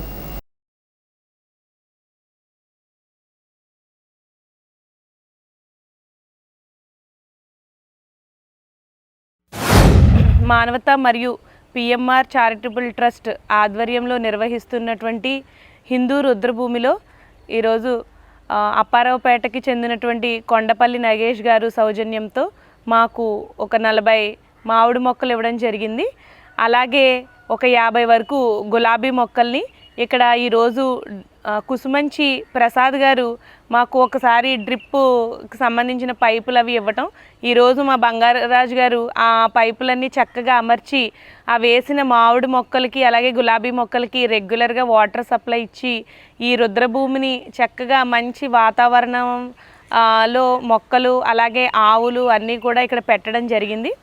మానవత మరియు పిఎంఆర్ చారిటబుల్ ట్రస్ట్ ఆధ్వర్యంలో నిర్వహిస్తున్నటువంటి హిందూ రుద్రభూమిలో ఈరోజు అప్పారావుపేటకి చెందినటువంటి కొండపల్లి నగేష్ గారు సౌజన్యంతో మాకు ఒక 40 మామిడి మొక్కలు ఇవ్వడం జరిగింది. అలాగే ఒక 50 వరకు గులాబీ మొక్కల్ని ఇక్కడ ఈరోజు కుసుమంచి ప్రసాద్ గారు మాకు ఒకసారి డ్రిప్పుకి సంబంధించిన పైపులు అవి ఇవ్వటం, ఈరోజు మా బంగారాజు గారు ఆ పైపులన్నీ చక్కగా అమర్చి ఆ వేసిన మామిడి మొక్కలకి అలాగే గులాబీ మొక్కలకి రెగ్యులర్గా వాటర్ సప్లై ఇచ్చి ఈ రుద్రభూమిని చక్కగా మంచి వాతావరణం లో మొక్కలు అలాగే ఆవులు అన్నీ కూడా ఇక్కడ పెట్టడం జరిగింది.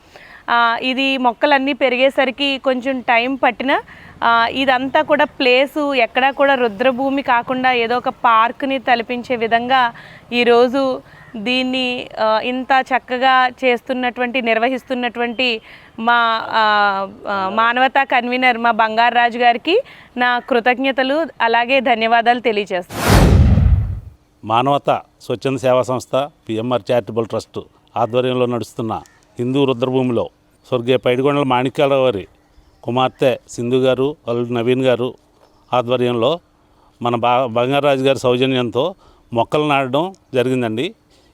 ఇది మొక్కలన్నీ పెరిగేసరికి కొంచెం టైం పట్టిన ఇదంతా కూడా ప్లేసు ఎక్కడా కూడా రుద్రభూమి కాకుండా ఏదో ఒక పార్క్ని తలపించే విధంగా ఈరోజు దీన్ని ఇంత చక్కగా నిర్వహిస్తున్నటువంటి మా మానవతా కన్వీనర్ మా బంగారాజు గారికి నా కృతజ్ఞతలు అలాగే ధన్యవాదాలు తెలియజేస్తాను. మానవతా స్వచ్ఛంద సేవా సంస్థ పిఎంఆర్ చారిటబుల్ ట్రస్ట్ ఆధ్వర్యంలో నడుస్తున్న హిందూ రుద్రభూమిలో స్వర్గీయ పైడికొండల మాణిక్యాలరావు గారి కుమార్తె సింధు గారు, అల్లుడు నవీన్ గారు ఆధ్వర్యంలో మన బంగారాజు గారి సౌజన్యంతో మొక్కలు నాటడం జరిగిందండి.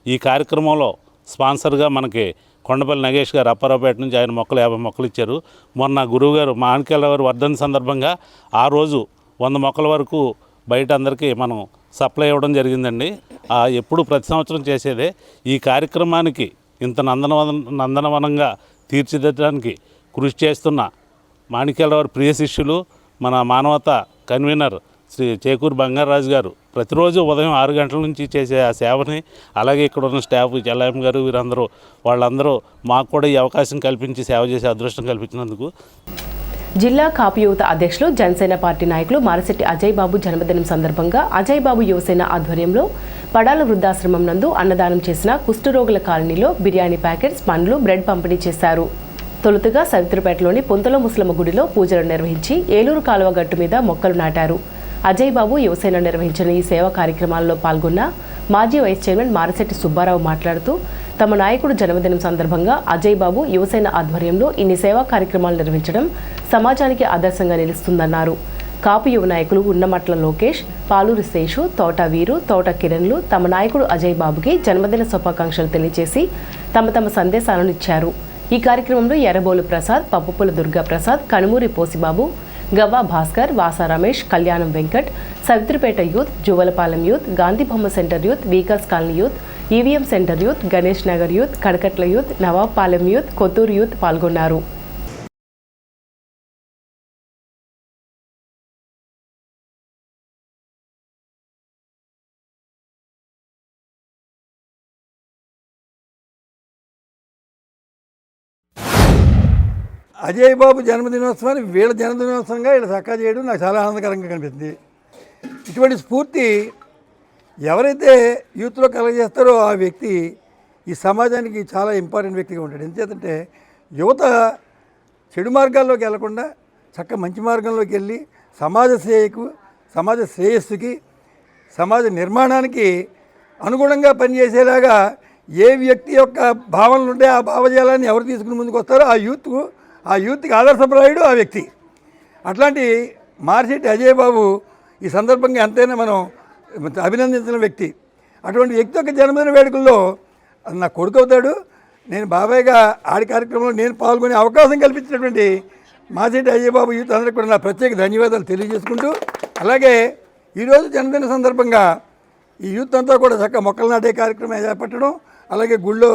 ఈ కార్యక్రమంలో స్పాన్సర్గా మనకి కొండపల్లి నగేష్ గారు అప్పారావుపేట నుంచి ఆయన మొక్కలు 50 మొక్కలు ఇచ్చారు. మొన్న గురువు గారు మాణిక్యాలరావు గారు వర్ధంతి సందర్భంగా ఆ రోజు 100 మొక్కల వరకు బయట అందరికీ మనం సప్లై ఇవ్వడం జరిగిందండి. ఎప్పుడు ప్రతి సంవత్సరం చేసేదే. ఈ కార్యక్రమానికి ఇంత నందనవనంగా తీర్చిదిద్దడానికి కృషి చేస్తున్న మాణిక్యాలరావు ప్రియ శిష్యులు మన మానవత కన్వీనర్ శ్రీ చేకూరి బంగారాజు గారు ప్రతిరోజు ఉదయం 6 గంటల నుంచి చేసే ఆ సేవని, అలాగే ఇక్కడ ఉన్న స్టాఫ్ చెల్లాయం గారు వాళ్ళందరూ మాకు కూడా ఈ అవకాశం కల్పించి సేవ చేసే అదృష్టం కల్పించినందుకు. జిల్లా కాపు యువత అధ్యక్షులు జనసేన పార్టీ నాయకులు మారశెట్టి అజయ్ బాబు జన్మదినం సందర్భంగా అజయ్ బాబు యువసేన ఆధ్వర్యంలో పడాల వృద్ధాశ్రమం నందు అన్నదానం చేసిన కుష్ఠరోగుల కాలనీలో బిర్యానీ ప్యాకెట్స్, పండ్లు, బ్రెడ్ పంపిణీ చేశారు. తొలుతగా సవిత్రపేటలోని పొంతలో ముసలమ్మ గుడిలో పూజలు నిర్వహించి ఏలూరు కాలువ గట్టు మీద మొక్కలు నాటారు. అజయ్ బాబు యువసేన నిర్వహించిన ఈ సేవా కార్యక్రమాల్లో పాల్గొన్న మాజీ వైస్ చైర్మన్ మారశెట్టి సుబ్బారావు మాట్లాడుతూ తమ నాయకుడు జన్మదినం సందర్భంగా అజయ్ బాబు యువసేన ఆధ్వర్యంలో ఇన్ని సేవా కార్యక్రమాలు నిర్వహించడం సమాజానికి ఆదర్శంగా నిలుస్తుందన్నారు. కాపు యువ నాయకులు ఉన్నమట్ల లోకేష్, పాలూరి శేషు, తోట వీరు, తోట కిరణ్లు తమ నాయకుడు అజయ్ బాబుకి జన్మదిన శుభాకాంక్షలు తెలియజేసి తమ సందేశాలను ఇచ్చారు. ఈ కార్యక్రమంలో ఎర్రబోలు ప్రసాద్, పప్పుపుల దుర్గా ప్రసాద్, కనుమూరి పోసిబాబు, గవ్వా భాస్కర్, వాసా రమేష్, కళ్యాణం వెంకట్, సవిత్రిపేట యూత్, జువలపాలెం యూత్, గాంధీ బొమ్మ centre youth, weavers colony youth, EVM centre youth, Ganesh Nagar youth, Kadakatla youth, Nawabpalem youth, Kothuru youth పాల్గొన్నారు. అజయ్ బాబు జన్మదినోత్సవాన్ని వీళ్ళ జన్మదినోత్సవంగా వీళ్ళు చక్కా చేయడం నాకు చాలా ఆనందకరంగా కనిపిస్తుంది. ఇటువంటి స్ఫూర్తి ఎవరైతే యూత్లో కలగజేస్తారో ఆ వ్యక్తి ఈ సమాజానికి చాలా ఇంపార్టెంట్ వ్యక్తిగా ఉంటాడు. ఎందుచేతంటే యువత చెడు మార్గాల్లోకి వెళ్లకుండా చక్కగా మంచి మార్గంలోకి వెళ్ళి సమాజ శ్రేయస్సుకి సమాజ నిర్మాణానికి అనుగుణంగా పనిచేసేలాగా ఏ వ్యక్తి యొక్క భావనలు ఉంటే ఆ భావజాలాన్ని ఎవరు తీసుకుని ముందుకు వస్తారో ఆ యూత్కి ఆదర్శప్రాయుడు ఆ వ్యక్తి. అట్లాంటి మార్శెట్టి అజయ్ బాబు ఈ సందర్భంగా ఎంతైనా మనం అభినందించిన వ్యక్తి. అటువంటి వ్యక్తి యొక్క జన్మదిన వేడుకల్లో నా కొడుకు అవుతాడు. నేను బాబాయ్గా ఆడి కార్యక్రమంలో నేను పాల్గొనే అవకాశం కల్పించినటువంటి మార్శెట్టి అజయ్ బాబు యూత్ అందరికీ కూడా నా ప్రత్యేక ధన్యవాదాలు తెలియజేసుకుంటూ, అలాగే ఈరోజు జన్మదిన సందర్భంగా ఈ యూత్ అంతా కూడా చక్కగా మొక్కలు నాటే కార్యక్రమం చేపట్టడం, అలాగే గుళ్ళో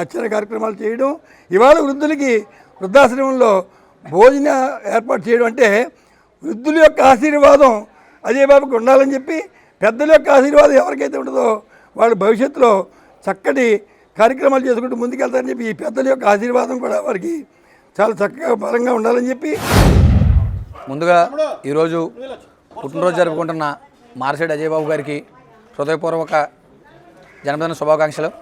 అర్చన కార్యక్రమాలు చేయడం, ఇవాళ వృద్ధులకి వృద్ధాశ్రమంలో భోజన ఏర్పాటు చేయడం అంటే వృద్ధుల యొక్క ఆశీర్వాదం అజయ్ బాబుకి ఉండాలని చెప్పి, పెద్దల యొక్క ఆశీర్వాదం ఎవరికైతే ఉంటుందో వాళ్ళు భవిష్యత్తులో చక్కటి కార్యక్రమాలు చేసుకుంటూ ముందుకెళ్తారని చెప్పి, ఈ పెద్దల యొక్క ఆశీర్వాదం కూడా వారికి చాలా చక్కగా బలంగా ఉండాలని చెప్పి. ముందుగా ఈరోజు పుట్టినరోజు జరుపుకుంటున్న మార్శెట్టి అజయ్ బాబు గారికి హృదయపూర్వక జన్మదిన శుభాకాంక్షలు.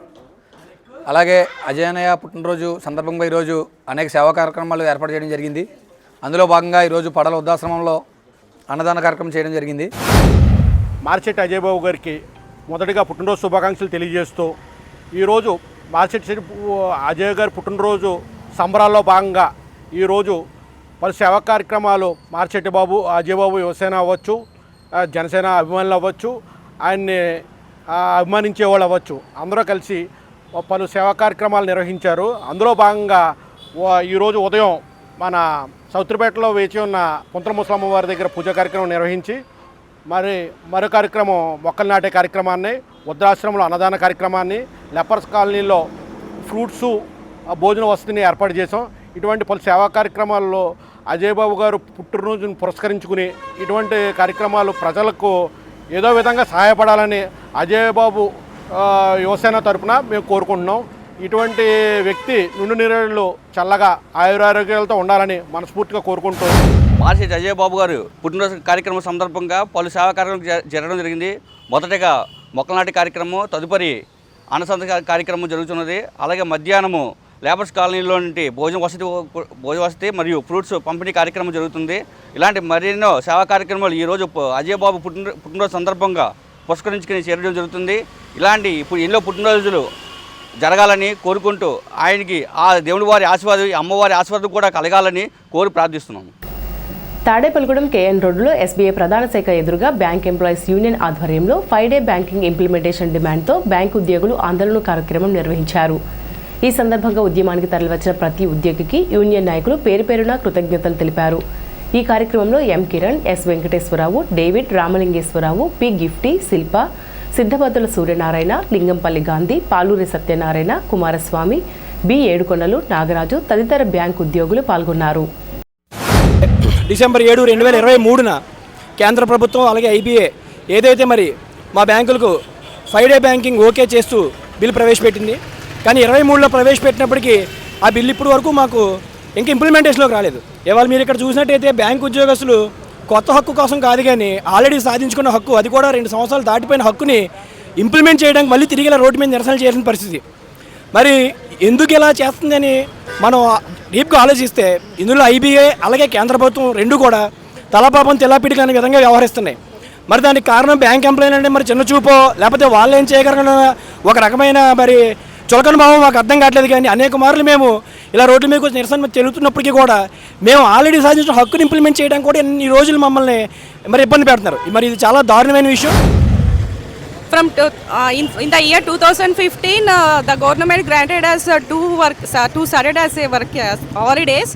అలాగే అజయ్ అన్నయ్య పుట్టినరోజు సందర్భంగా ఈరోజు అనేక సేవా కార్యక్రమాలు ఏర్పాటు చేయడం జరిగింది. అందులో భాగంగా ఈరోజు పడల వృద్ధాశ్రమంలో అన్నదాన కార్యక్రమం చేయడం జరిగింది. మార్శెట్టి అజయ్ బాబు గారికి మొదటిగా పుట్టినరోజు శుభాకాంక్షలు తెలియజేస్తూ, ఈరోజు మార్శెట్టి అజయ్ గారి పుట్టినరోజు సంబరాల్లో భాగంగా ఈరోజు పలు సేవా కార్యక్రమాలు మార్శెట్టి బాబు అజయ్ బాబు యువసేన అవ్వచ్చు, జనసేన అభిమానులు అవ్వచ్చు, ఆయన్ని అభిమానించే వాళ్ళు అవ్వచ్చు, అందరూ కలిసి పలు సేవా కార్యక్రమాలు నిర్వహించారు. అందులో భాగంగా ఈరోజు ఉదయం మన సౌత్రిపేటలో వేచి ఉన్న పుంతల ముసలమ్మ వారి దగ్గర పూజా కార్యక్రమం నిర్వహించి, మరో కార్యక్రమం మొక్కలు నాటే కార్యక్రమాన్ని, వృద్ధాశ్రమంలో అన్నదాన కార్యక్రమాన్ని, లెపర్స్ కాలనీలో ఫ్రూట్సు భోజన వసతిని ఏర్పాటు చేసాం. ఇటువంటి పలు సేవా కార్యక్రమాల్లో అజయ్ బాబు గారు పుట్టినరోజును పురస్కరించుకుని ఇటువంటి కార్యక్రమాలు ప్రజలకు ఏదో విధంగా సహాయపడాలని అజయ్ బాబు యువసేన తరపున మేము కోరుకుంటున్నాం. ఇటువంటి వ్యక్తి నిండు నీరేళ్ళు చల్లగా ఆయురారోగ్యాలతో ఉండాలని మనస్ఫూర్తిగా కోరుకుంటూ, మార్శెట్టి అజయ్ బాబు గారు పుట్టినరోజు కార్యక్రమం సందర్భంగా పలు సేవా కార్యక్రమం జరగడం జరిగింది. మొదటగా మొక్కల నాటి కార్యక్రమం, తదుపరి అన్నసంత కార్యక్రమం జరుగుతున్నది. అలాగే మధ్యాహ్నము లేబర్స్ కాలనీలో నుండి భోజన వసతి మరియు ఫ్రూట్స్ పంపిణీ కార్యక్రమం జరుగుతుంది. ఇలాంటి మరెన్నో సేవా కార్యక్రమాలు ఈరోజు అజయ్ బాబు పుట్టినరోజు సందర్భంగా పురస్కరించుకుని చేరడం జరుగుతుంది. ఇలాంటి ఎన్నో పుట్టినరోజులు జరగాలని కోరుకుంటూ ఆయనకి ఆ దేవుడి వారి ఆశీర్వాదం, అమ్మవారి ఆశీర్వాదం కూడా కలగాలని కోరి ప్రార్థిస్తున్నాము. తాడేపల్లిగూడెం కేఎన్ రోడ్డులో ఎస్బీఐ ప్రధాన శాఖ ఎదురుగా బ్యాంక్ ఎంప్లాయీస్ యూనియన్ ఆధ్వర్యంలో 5-డే బ్యాంకింగ్ ఇంప్లిమెంటేషన్ డిమాండ్తో బ్యాంకు ఉద్యోగులు ఆందోళన కార్యక్రమం నిర్వహించారు. ఈ సందర్భంగా ఉద్యమానికి తరలివచ్చిన ప్రతి ఉద్యోగికి యూనియన్ నాయకులు పేరు పేరున కృతజ్ఞతలు తెలిపారు. ఈ కార్యక్రమంలో M Kiran, S Venkateswararao, David, Ramalingeswararao, P Gifty, Shilpa, Siddhabaddula Suryanarayana, Lingampalli Gandhi, Paluri Satyanarayana, Kumaraswamy, B Yedukondalu, Nagaraju తదితర బ్యాంకు ఉద్యోగులు పాల్గొన్నారు. డిసెంబర్ 7, 2023న కేంద్ర ప్రభుత్వం అలాగే ఐబీఏ ఏదైతే మరి మా బ్యాంకులకు 5-డే బ్యాంకింగ్ ఓకే చేస్తూ బిల్ ప్రవేశపెట్టింది. కానీ 23లో ప్రవేశపెట్టినప్పటికీ ఆ బిల్ ఇప్పుడు వరకు మాకు ఇంకా ఇంప్లిమెంటేషన్లోకి రాలేదు. ఇవాళ మీరు ఇక్కడ చూసినట్టయితే బ్యాంకు ఉద్యోగస్తులు కొత్త హక్కు కోసం కాదు కానీ ఆల్రెడీ సాధించుకున్న హక్కు, అది కూడా 2 సంవత్సరాలు దాటిపోయిన హక్కుని ఇంప్లిమెంట్ చేయడానికి మళ్ళీ తిరిగి ఇలా రోడ్డు మీద నిరసన చేయాల్సిన పరిస్థితి. మరి ఎందుకు ఇలా చేస్తుందని మనం డీప్గా ఆలోచిస్తే ఇందులో ఐబీఏ అలాగే కేంద్ర ప్రభుత్వం రెండు కూడా తలపాపం తెల్లాపిడి కాని విధంగా వ్యవహరిస్తున్నాయి. మరి దానికి కారణం బ్యాంక్ ఎంప్లాయీలు అంటే మరి చిన్న చూపో లేకపోతే వాళ్ళు ఏం చేయగలగన ఒక రకమైన మరి చులకన భావం మాకు అర్థం కావట్లేదు. కానీ అనేక మార్లు మేము ఇలా రోడ్ల మీద నిరసన తెలుగుతున్నప్పటికీ కూడా మేము ఆల్రెడీ సాధించిన హక్కుని ఇంప్లిమెంట్ చేయడానికి కూడా ఈ రోజులు మమ్మల్ని మరి ఇబ్బంది పెడుతున్నారు. మరి ఇది చాలా దారుణమైన విషయం. From in the year 2015, the government granted us two started as a work holidays.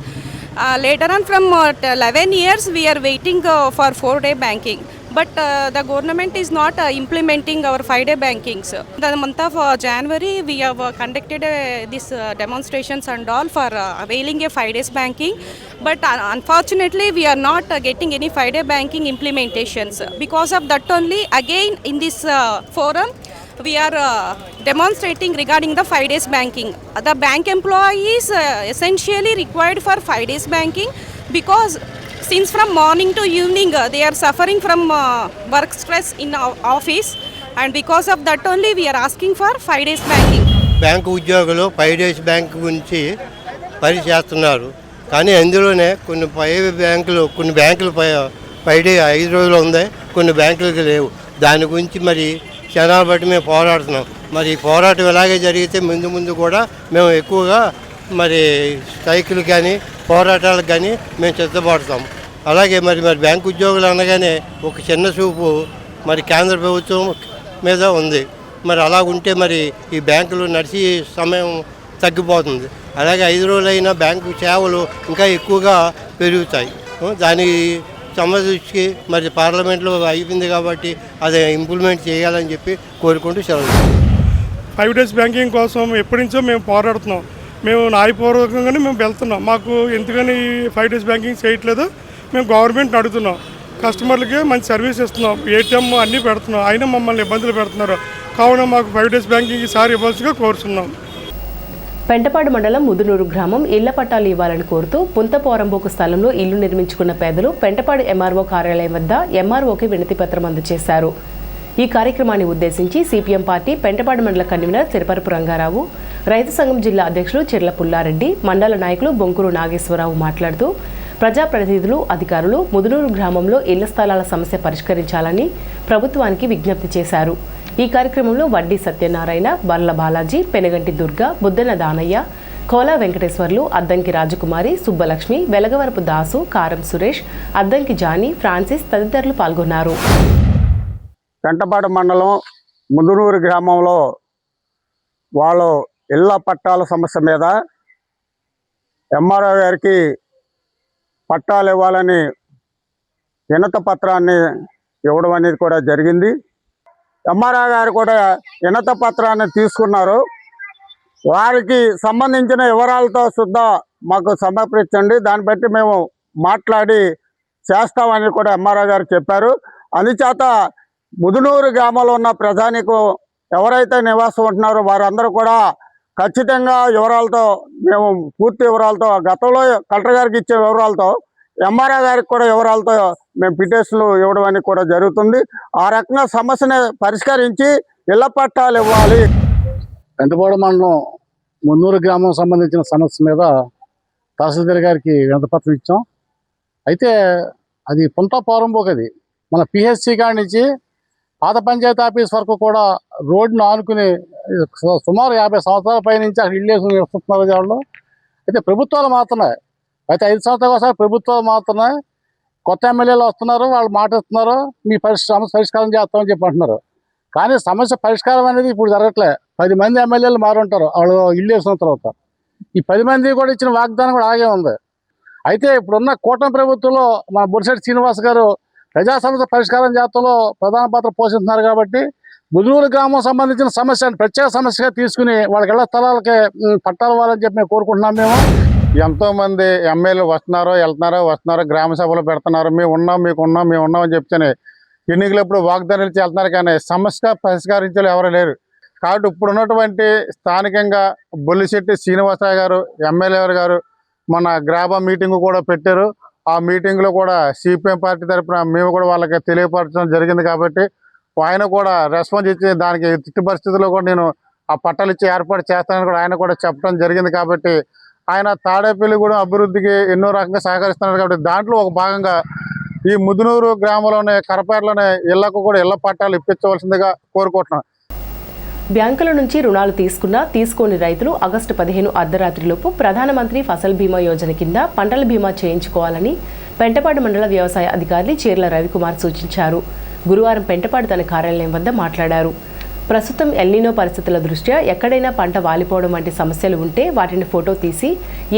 Later on, from 11 years, we are waiting for 4-day banking. but the government is not implementing our 5-day bankings. The month of January, we have conducted these demonstrations and all for availing a 5 days banking, but unfortunately, we are not getting any 5-day banking implementations. Because of that only, again in this forum, we are demonstrating regarding the 5 days banking. The bank employees essentially required for 5 days banking, because since from morning to evening they are suffering from work stress in our office, and because of that only we are asking for 5 days banking. Bank ఉద్యోగులు 5 days bank గురించి పని చేస్తున్నారు, కానీ అందులోనే కొన్ని బ్యాంకులు 5 day 5 రోజులు ఉంది, కొన్ని బ్యాంకులకి లేవు. దాని గురించి మరి క్షణాలు బట్టి మేము పోరాడుతున్నాం. మరి ఈ పోరాటం ఇలాగే జరిగితే ముందు కూడా మేము ఎక్కువగా మరి స్ట్రైకులు కానీ పోరాటాలకు కానీ మేము సిద్ధపడతాం. అలాగే మరి బ్యాంకు ఉద్యోగులు అనగానే ఒక చిన్న చూపు మరి కేంద్ర ప్రభుత్వం మీద ఉంది. మరి అలా ఉంటే మరి ఈ బ్యాంకులు నడిచి సమయం తగ్గిపోతుంది. అలాగే 5 రోజులైనా బ్యాంకు సేవలు ఇంకా ఎక్కువగా పెరుగుతాయి. దానికి సమదృష్టికి మరి పార్లమెంట్లో అయిపోయింది కాబట్టి అది ఇంప్లిమెంట్ చేయాలని చెప్పి కోరుకుంటూ సెలవు. 5 డేస్ బ్యాంకింగ్ కోసం ఎప్పటి నుంచో మేము పోరాడుతున్నాం. మేము న్యాయపూర్వకంగానే మేము వెళ్తున్నాం. మాకు ఎందుకని 5 డేస్ బ్యాంకింగ్ చేయట్లేదు మేము గవర్నమెంట్ అడుగుతున్నాం. కస్టమర్లకి మంచి సర్వీస్ ఇస్తున్నాం, ఏటీఎం అన్నీ పెడుతున్నాం, అయినా మమ్మల్ని ఇబ్బందులు పెడుతున్నారు. కావున మాకు 5 డేస్ బ్యాంకింగ్ ఈసారి ఇవ్వాల్సిగా కోరుతున్నాం. పెంటపాడు మండలం ముదునూరు గ్రామం ఇళ్ల పట్టాలు ఇవ్వాలని కోరుతూ పుంతపోరంబోకు స్థలంలో ఇల్లు నిర్మించుకున్న పేదలు పెంటపాడు ఎంఆర్ఓ కార్యాలయం వద్ద ఎంఆర్ఓకి వినతి పత్రం అందజేశారు. ఈ కార్యక్రమాన్ని ఉద్దేశించి సిపిఎం పార్టీ పెంటపాడు మండల కన్వీనర్ సిరపరపు రంగారావు, రైతు సంఘం జిల్లా అధ్యక్షులు చెర్ల పుల్లారెడ్డి, మండల నాయకులు బొంకూరు నాగేశ్వరరావు మాట్లాడుతూ ప్రజాప్రతినిధులు, అధికారులు ముదునూరు గ్రామంలో ఇళ్ల స్థలాల సమస్య పరిష్కరించాలని ప్రభుత్వానికి విజ్ఞప్తి చేశారు. ఈ కార్యక్రమంలో వడ్డీ సత్యనారాయణ, బర్ల బాలాజీ, పెనగంటి దుర్గా, బుద్దన దానయ్య, కోలా వెంకటేశ్వర్లు, అద్దంకి రాజకుమారి, సుబ్బలక్ష్మి, వెలగవరపు దాసు, కారం సురేష్, అద్దంకి జానీ, ఫ్రాన్సిస్ తదితరులు పాల్గొన్నారు. పెంటపాడు మండలం ముదునూరు గ్రామంలో వాళ్ళు ఇళ్ల పట్టాల సమస్య మీద ఎంఆర్ఓ గారికి పట్టాలు ఇవ్వాలని వినతి పత్రాన్ని ఇవ్వడం అనేది కూడా జరిగింది. ఎంఆర్ఓ గారు కూడా వినతి పత్రాన్ని తీసుకున్నారు. వారికి సంబంధించిన వివరాలతో సుద్ధా మాకు సమర్పించండి, దాన్ని బట్టి మేము మాట్లాడి చేస్తామని కూడా ఎంఆర్ఓ గారు చెప్పారు. అందుచేత ముదునూరు గ్రామంలో ఉన్న ప్రజానికు ఎవరైతే నివాసం ఉంటున్నారో వారందరూ కూడా ఖచ్చితంగా వివరాలతో మేము పూర్తి వివరాలతో గతంలో కలెక్టర్ గారికి ఇచ్చే వివరాలతో ఎంఆర్ఓ గారికి కూడా వివరాలతో మేము పిటిషన్లు ఇవ్వడం అనేది కూడా జరుగుతుంది. ఆ రకంగా సమస్యని పరిష్కరించి ఇళ్ల పట్టాలు ఇవ్వాలి. పెంటపాడు మండలం మున్నూరు గ్రామం సంబంధించిన సమస్య మీద తహసీల్దార్ గారికి వినతిపత్రం ఇచ్చాం. అయితే అది పుంతపోరంబోకు, అది మన పిహెచ్సి కాడి నుంచి పాత పంచాయతీ ఆఫీస్ వరకు కూడా రోడ్డును ఆనుకుని సుమారు 50 సంవత్సరాల పై నుంచి అక్కడ ఇల్లు వేసుకుని నివసిస్తున్నారు వాళ్ళు. అయితే ప్రభుత్వాలు మాత్రమే, అయితే 5 సంవత్సరాల ఒకసారి ప్రభుత్వాలు మాత్రమే కొత్త ఎమ్మెల్యేలు వస్తున్నారు, వాళ్ళు మాట ఇస్తున్నారు, మీ సమస్య పరిష్కారం చేస్తామని చెప్పి అంటున్నారు. కానీ సమస్య పరిష్కారం అనేది ఇప్పుడు జరగట్లే. 10 మంది ఎమ్మెల్యేలు మారుంటారు వాళ్ళు ఇల్లు వేసుకున్న తర్వాత. ఈ 10 మంది కూడా ఇచ్చిన వాగ్దానం కూడా అలాగే ఉంది. అయితే ఇప్పుడున్న కూటమి ప్రభుత్వంలో మన బొలిశెట్టి శ్రీనివాస్ గారు ప్రజా సమస్య పరిష్కారం చేతంలో ప్రధాన పాత్ర పోషిస్తున్నారు. కాబట్టి ముదునూరు గ్రామం సంబంధించిన సమస్యను ప్రత్యేక సమస్యగా తీసుకుని వాళ్ళకి ఇళ్ల స్థలాలకి పట్టాలు ఇవ్వాలని చెప్పి మేము కోరుకుంటున్నాం. మేము ఎంతోమంది ఎమ్మెల్యేలు వస్తున్నారు, గ్రామ సభలు పెడుతున్నారు, మేము ఉన్నాం అని చెప్తేనే ఎన్నికలప్పుడు వాగ్దానాలు ఇచ్చి వెళ్తున్నారు, కానీ సమస్య పరిష్కరించేలు ఎవరు లేరు. కాబట్టి ఇప్పుడు ఉన్నటువంటి స్థానికంగా బొలిశెట్టి శ్రీనివాసరావు గారు ఎమ్మెల్యే గారు మన గ్రామ మీటింగ్ కూడా పెట్టారు. ఆ మీటింగ్లో కూడా సిపిఎం పార్టీ తరఫున మేము కూడా వాళ్ళకి తెలియపరచడం జరిగింది. కాబట్టి ఆయన కూడా రెస్పాన్స్ ఇచ్చి దానికి ఎట్టి పరిస్థితుల్లో కూడా నేను ఆ పట్టాలు ఇచ్చి ఏర్పాటు చేస్తానని కూడా ఆయన కూడా చెప్పడం జరిగింది. కాబట్టి ఆయన తాడేపల్లిగూడెం అభివృద్ధికి ఎన్నో రకంగా సహకరిస్తున్నారు. కాబట్టి దాంట్లో ఒక భాగంగా ఈ ముదునూరు గ్రామంలోనే కరపేటలోనే ఇళ్లకు కూడా ఇళ్ల పట్టాలు ఇప్పించవలసిందిగా కోరుకుంటున్నాను. బ్యాంకుల నుంచి రుణాలు తీసుకోని రైతులు ఆగస్టు 15 అర్ధరాత్రిలోపు ప్రధానమంత్రి ఫసల్ బీమా యోజన కింద పంటల బీమా చేయించుకోవాలని పెంటపాడు మండల వ్యవసాయ అధికారి చీర్ల రవికుమార్ సూచించారు. గురువారం పెంటపాడు తన కార్యాలయం వద్ద మాట్లాడారు. ప్రస్తుతం ఎల్నినో పరిస్థితుల దృష్ట్యా ఎక్కడైనా పంట వాలిపోవడం వంటి సమస్యలు ఉంటే వాటిని ఫోటో తీసి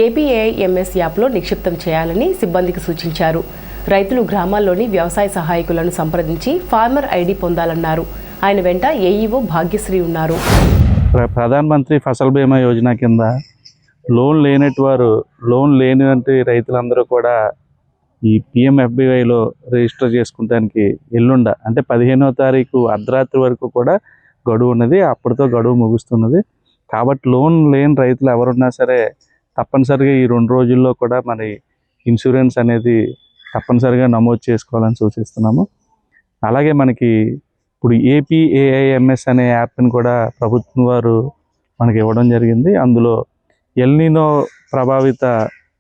ఏపీఏఎంఎస్ యాప్లో నిక్షిప్తం చేయాలని సిబ్బందికి సూచించారు. రైతులు గ్రామాల్లోని వ్యవసాయ సహాయకులను సంప్రదించి ఫార్మర్ ఐడి పొందాలన్నారు. ఆయన వెంట ఏఈఓ భాగ్యశ్రీ ఉన్నారు. ప్రధాన్ మంత్రి ఫసల్ బీమా యోజన కింద లోన్ లేనివంటి రైతులందరూ కూడా ఈ పిఎంఎఫ్బివైలో రిజిస్టర్ చేసుకుంటానికి ఎల్లుండ అంటే 15వ తారీఖు అర్ధరాత్రి వరకు కూడా గడువు ఉన్నది. అప్పటితో గడువు ముగుస్తున్నది. కాబట్టి లోన్ లేని రైతులు ఎవరున్నా సరే తప్పనిసరిగా ఈ 2 రోజుల్లో కూడా మరి ఇన్సూరెన్స్ అనేది తప్పనిసరిగా నమోదు చేసుకోవాలని సూచిస్తున్నాము. అలాగే మనకి ఇప్పుడు ఏపీఏఐఎంఎస్ అనే యాప్ని కూడా ప్రభుత్వం వారు మనకి ఇవ్వడం జరిగింది. అందులో ఎల్నినో ప్రభావిత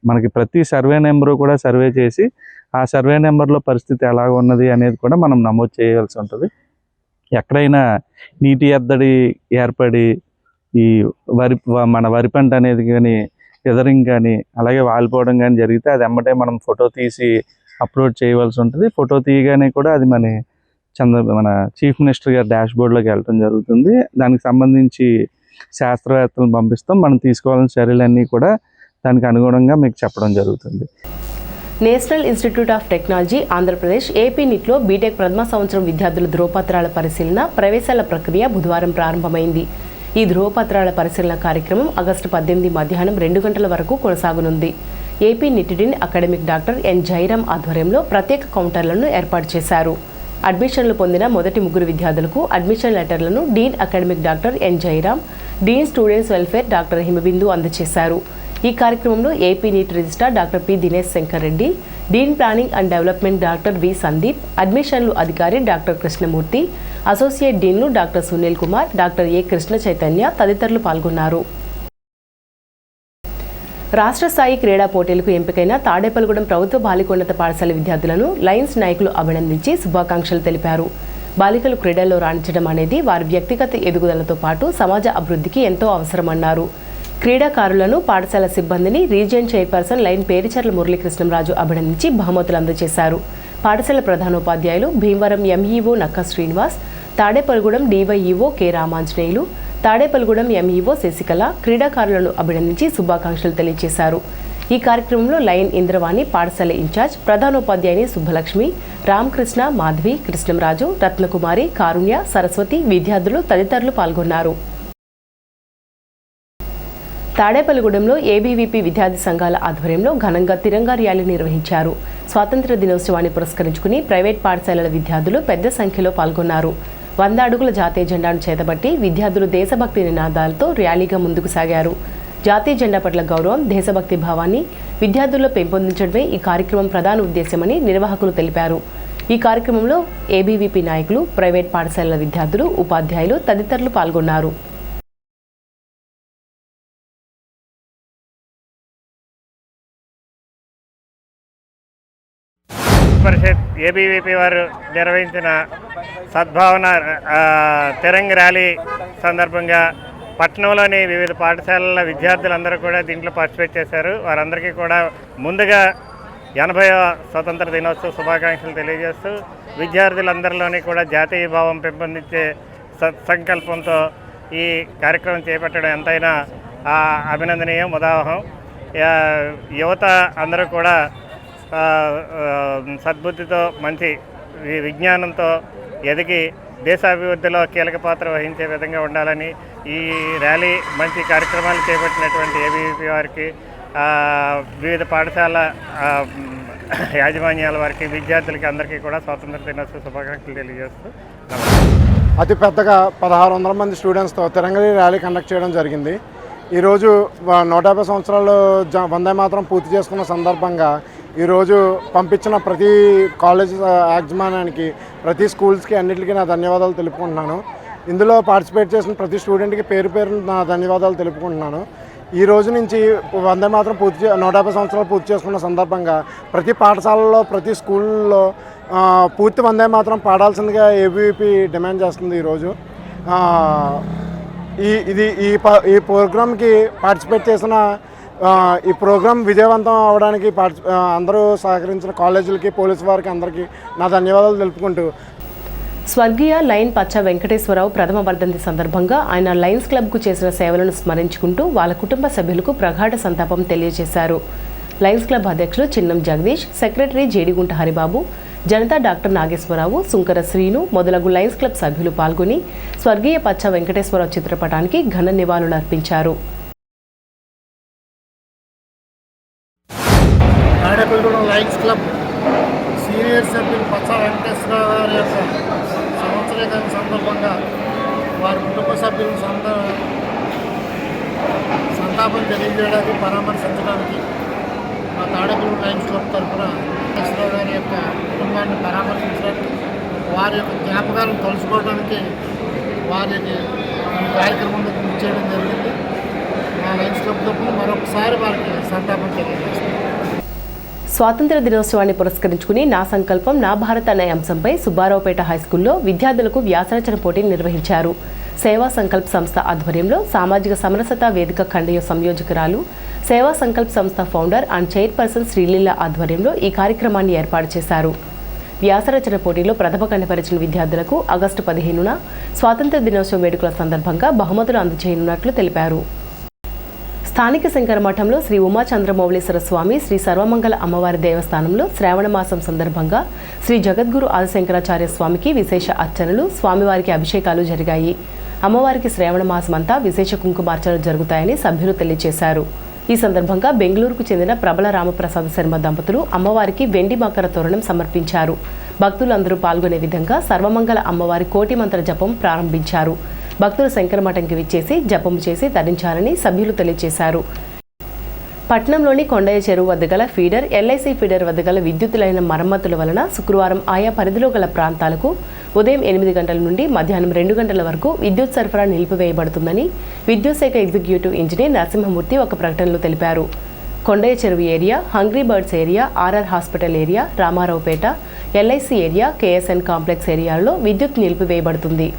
మనకి ప్రతి సర్వే నెంబరు కూడా సర్వే చేసి ఆ సర్వే నెంబర్లో పరిస్థితి ఎలా ఉన్నది అనేది కూడా మనం నమోదు చేయవలసి ఉంటుంది. ఎక్కడైనా నీటి ఎద్దడి ఏర్పడి ఈ మన వరి పంట అనేది కానీ ఎదరింగ్ కానీ అలాగే వాలిపోవడం కానీ జరిగితే అది ఎమ్మటే మనం ఫోటో తీసి అప్లోడ్ చేయవలసి ఉంటుంది. ఫోటో తీయగానే కూడా అది మన చీఫ్ మినిస్టర్ గారి డాష్ బోర్డ్లోకి వెళ్ళడం జరుగుతుంది. దానికి సంబంధించి శాస్త్రవేత్తలను పంపిస్తాం. మనం తీసుకోవాల్సిన చర్యలన్నీ కూడా దానికి అనుగుణంగా మీకు చెప్పడం జరుగుతుంది. National institute of technology Andhra Pradesh AP నిట్లో బీటెక్ ప్రథమ సంవత్సరం విద్యార్థుల ధ్రువపత్రాల పరిశీలన ప్రవేశాల ప్రక్రియ బుధవారం ప్రారంభమైంది. ఈ ధ్రువపత్రాల పరిశీలన కార్యక్రమం ఆగస్టు 18 మధ్యాహ్నం 2 గంటల వరకు కొనసాగనుంది. AP NIT dean academic doctor N Jairam ఆధ్వర్యంలో ప్రత్యేక కౌంటర్లను ఏర్పాటు చేశారు. అడ్మిషన్లు పొందిన మొదటి 3 విద్యార్థులకు అడ్మిషన్ లెటర్లను dean academic doctor N Jairam, dean students welfare doctor Himabindu అందజేశారు. ఈ కార్యక్రమంలో AP NIT registrar doctor P Dinesh Shankar Reddy, dean planning and development doctor V Sandeep, అడ్మిషన్లు అధికారి డాక్టర్ కృష్ణమూర్తి, అసోసియేట్ డీన్లు doctor Sunil Kumar, doctor A Krishna Chaitanya తదితరులు పాల్గొన్నారు. రాష్ట్ర స్థాయి క్రీడా పోటీలకు ఎంపికైన తాడేపల్లిగూడెం ప్రభుత్వ బాలికోన్నత పాఠశాల విద్యార్థులను లయన్స్ నాయకులు అభినందించి శుభాకాంక్షలు తెలిపారు. బాలికలు క్రీడల్లో రాణించడం అనేది వారి వ్యక్తిగత ఎదుగుదలతో పాటు సమాజ అభివృద్ధికి ఎంతో అవసరమన్నారు. క్రీడాకారులను పాఠశాల సిబ్బందిని region chairperson lion Pericherla Muralikrishnamraju అభినందించి బహుమతులు అందజేశారు. పాఠశాల ప్రధానోపాధ్యాయులు Bhimavaram MEO Nakka Srinivas, Tadepalligudem DYEO K Ramanjaneyulu, Tadepalligudem MEO Sasikala క్రీడాకారులను అభినందించి శుభాకాంక్షలు తెలియజేశారు. ఈ కార్యక్రమంలో లయన్ ఇంద్రవాణి పాఠశాల ఇన్ఛార్జ్, ప్రధానోపాధ్యాయుని సుబ్బలక్ష్మి, రామకృష్ణ, మాధవి, కృష్ణంరాజు, రత్నకుమారి, కారుణ్య, సరస్వతి, విద్యార్థులు తదితరులు పాల్గొన్నారు. తాడేపల్లిగూడెంలో ఏబీవీపీ విద్యార్థి సంఘాల ఆధ్వర్యంలో ఘనంగా తిరంగా ర్యాలీ నిర్వహించారు. స్వాతంత్ర దినోత్సవాన్ని పురస్కరించుకుని ప్రైవేట్ పాఠశాలల విద్యార్థులు పెద్ద సంఖ్యలో పాల్గొన్నారు. 100 అడుగుల జాతీయ జెండాను చేతబట్టి విద్యార్థులు దేశభక్తి నినాదాలతో ర్యాలీగా ముందుకు సాగారు. జాతీయ జెండా పట్ల గౌరవం, దేశభక్తి భావాన్ని విద్యార్థుల్లో పెంపొందించడమే ఈ కార్యక్రమం ప్రధాన ఉద్దేశమని నిర్వాహకులు తెలిపారు. ఈ కార్యక్రమంలో ఏబీవీపీ నాయకులు, ప్రైవేట్ పాఠశాలల విద్యార్థులు, ఉపాధ్యాయులు తదితరులు పాల్గొన్నారు. పరిషత్ ఏబీవీపీ వారు నిర్వహించిన సద్భావన తిరంగ ర్యాలీ సందర్భంగా పట్టణంలోని వివిధ పాఠశాలల విద్యార్థులందరూ కూడా దీంట్లో పార్టిసిపేట్ చేశారు. వారందరికీ కూడా ముందుగా 80వ స్వతంత్ర దినోత్సవ శుభాకాంక్షలు తెలియజేస్తూ విద్యార్థులందరిలోని కూడా జాతీయ భావం పెంపొందించే సత్సంకల్పంతో ఈ కార్యక్రమం చేపట్టడం ఎంతైనా అభినందనీయం, ఉదాహరణ. యువత అందరూ కూడా సద్బుద్ధితో, మంచి విజ్ఞానంతో ఎదిగి దేశాభివృద్ధిలో కీలక పాత్ర వహించే విధంగా ఉండాలని ఈ ర్యాలీ మంచి కార్యక్రమాలు చేపట్టినటువంటి ఏబీవీపీ వారికి, వివిధ పాఠశాల యాజమాన్యాల వారికి, విద్యార్థులకి అందరికీ కూడా స్వాతంత్ర దినోత్సవ శుభాకాంక్షలు తెలియజేస్తూ అతి పెద్దగా 1600 మంది స్టూడెంట్స్తో తిరంగ ర్యాలీ కండక్ట్ చేయడం జరిగింది. ఈరోజు 150 సంవత్సరాలు వందే మాత్రం పూర్తి చేసుకున్న సందర్భంగా ఈరోజు పంపించిన ప్రతి కాలేజ్ యాజమాన్యానికి, ప్రతి స్కూల్స్కి అన్నింటికీ నా ధన్యవాదాలు తెలుపుకుంటున్నాను. ఇందులో పార్టిసిపేట్ చేసిన ప్రతి స్టూడెంట్కి పేరు పేరు నా ధన్యవాదాలు తెలుపుకుంటున్నాను. ఈ రోజు నుంచి వందే మాత్రం 150 సంవత్సరాలు పూర్తి చేసుకున్న సందర్భంగా ప్రతి పాఠశాలలో, ప్రతి స్కూల్లో పూర్తి వందే మాత్రం పాడాల్సిందిగా ఏబీవీపీ డిమాండ్ చేస్తుంది. ఈరోజు ఈ ప్రోగ్రామ్కి పార్టిసిపేట్ చేసిన, ఈ ప్రోగ్రాం విజయవంతం అవడానికి అందరూ సహకరించిన కాలేజీలకి, పోలీసు వారికి అందరికీ నా ధన్యవాదాలు తెలుపుకుంటూ, స్వర్గీయ లయన్ పచ్చ వెంకటేశ్వరరావు ప్రథమ వర్ధంతి సందర్భంగా ఆయన లయన్స్ క్లబ్కు చేసిన సేవలను స్మరించుకుంటూ వాళ్ళ కుటుంబ సభ్యులకు ప్రగాఢ సంతాపం తెలియజేశారు. లయన్స్ క్లబ్ అధ్యక్షులు చిన్నం జగదీష్, సెక్రటరీ జేడిగుంట హరిబాబు, జనతా డాక్టర్ నాగేశ్వరరావు, సుంకర శ్రీను మొదలగు లయన్స్ క్లబ్ సభ్యులు పాల్గొని స్వర్గీయ పచ్చ వెంకటేశ్వరరావు చిత్రపటానికి ఘన నివాళులు అర్పించారు. తాడేపల్లిగూడెం లయన్స్ క్లబ్ సీనియర్ సభ్యులు పచ్చ వెంకటేశ్వరరావు గారి యొక్క సంవత్సరీకరణ సందర్భంగా వారి కుటుంబ సభ్యులను సంతాపం తెలియజేయడానికి, పరామర్శించడానికి మా తాడేపల్లిగూడెం లయన్స్ క్లబ్ తరఫున వెంకటేశ్వరరావు గారి యొక్క కుటుంబాన్ని పరామర్శించడానికి, వారి యొక్క జ్ఞాపకాలను తలుచుకోవడానికి వారికి ఈ కార్యక్రమంలో చేయడం జరిగింది. మా లయన్స్ క్లబ్ తరఫున మరొకసారి వారికి సంతాపం తెలియజేస్తుంది. స్వాతంత్ర దినోత్సవాన్ని పురస్కరించుకుని నా సంకల్పం నా భారత్ అనే అంశంపై సుబ్బారావుపేట హైస్కూల్లో విద్యార్థులకు వ్యాసరచన పోటీని నిర్వహించారు. సేవా సంకల్ప్ సంస్థ ఆధ్వర్యంలో సామాజిక సమరసత వేదిక ఖండయ సంయోజకురాలు, సేవా సంకల్ప్ సంస్థ ఫౌండర్ అండ్ చైర్పర్సన్ శ్రీలీల ఆధ్వర్యంలో ఈ కార్యక్రమాన్ని ఏర్పాటు చేశారు. వ్యాసరచన పోటీలో ప్రతిభ కనపరిచిన విద్యార్థులకు ఆగస్టు 15న స్వాతంత్ర దినోత్సవ వేడుకల సందర్భంగా బహుమతులు అందజేయనున్నట్లు తెలిపారు. స్థానిక శంకరమఠంలో శ్రీ ఉమాచంద్రమౌళీశ్వర స్వామి శ్రీ సర్వమంగళ అమ్మవారి దేవస్థానంలో శ్రావణ మాసం సందర్భంగా శ్రీ జగద్గురు ఆదిశంకరాచార్య స్వామికి విశేష అర్చనలు, స్వామివారికి అభిషేకాలు జరిగాయి. అమ్మవారికి శ్రావణ మాసమంతా విశేష కుంకుమార్చనలు జరుగుతాయని సభ్యులు తెలియజేశారు. ఈ సందర్భంగా బెంగళూరుకు చెందిన ప్రబల రామప్రసాద్ శర్మ దంపతులు అమ్మవారికి వెండి మకర తోరణం సమర్పించారు. భక్తులందరూ పాల్గొనే విధంగా సర్వమంగళ అమ్మవారి కోటి మంత్ర జపం ప్రారంభించారు. భక్తులు శంకరమఠంకి విచ్చేసి జపం చేసి తరించాలని సభ్యులు తెలియజేశారు. పట్టణంలోని కొండయ్య చెరువు వద్ద గల ఫీడర్, ఎల్ఐసి ఫీడర్ వద్ద గల విద్యుత్ లైన్ మరమ్మతుల వలన శుక్రవారం ఆయా పరిధిలో గల ప్రాంతాలకు ఉదయం 8 గంటల నుండి మధ్యాహ్నం 2 గంటల వరకు విద్యుత్ సరఫరా నిలిపివేయబడుతుందని విద్యుత్ శాఖ ఎగ్జిక్యూటివ్ ఇంజనీర్ నరసింహమూర్తి ఒక ప్రకటనలో తెలిపారు. Kondaiah Cheruvu area, hungry birds area, RR hospital area, Ramaraopeta, LIC area, KSN complex ఏరియాలో విద్యుత్ నిలిపివేయబడుతుంది.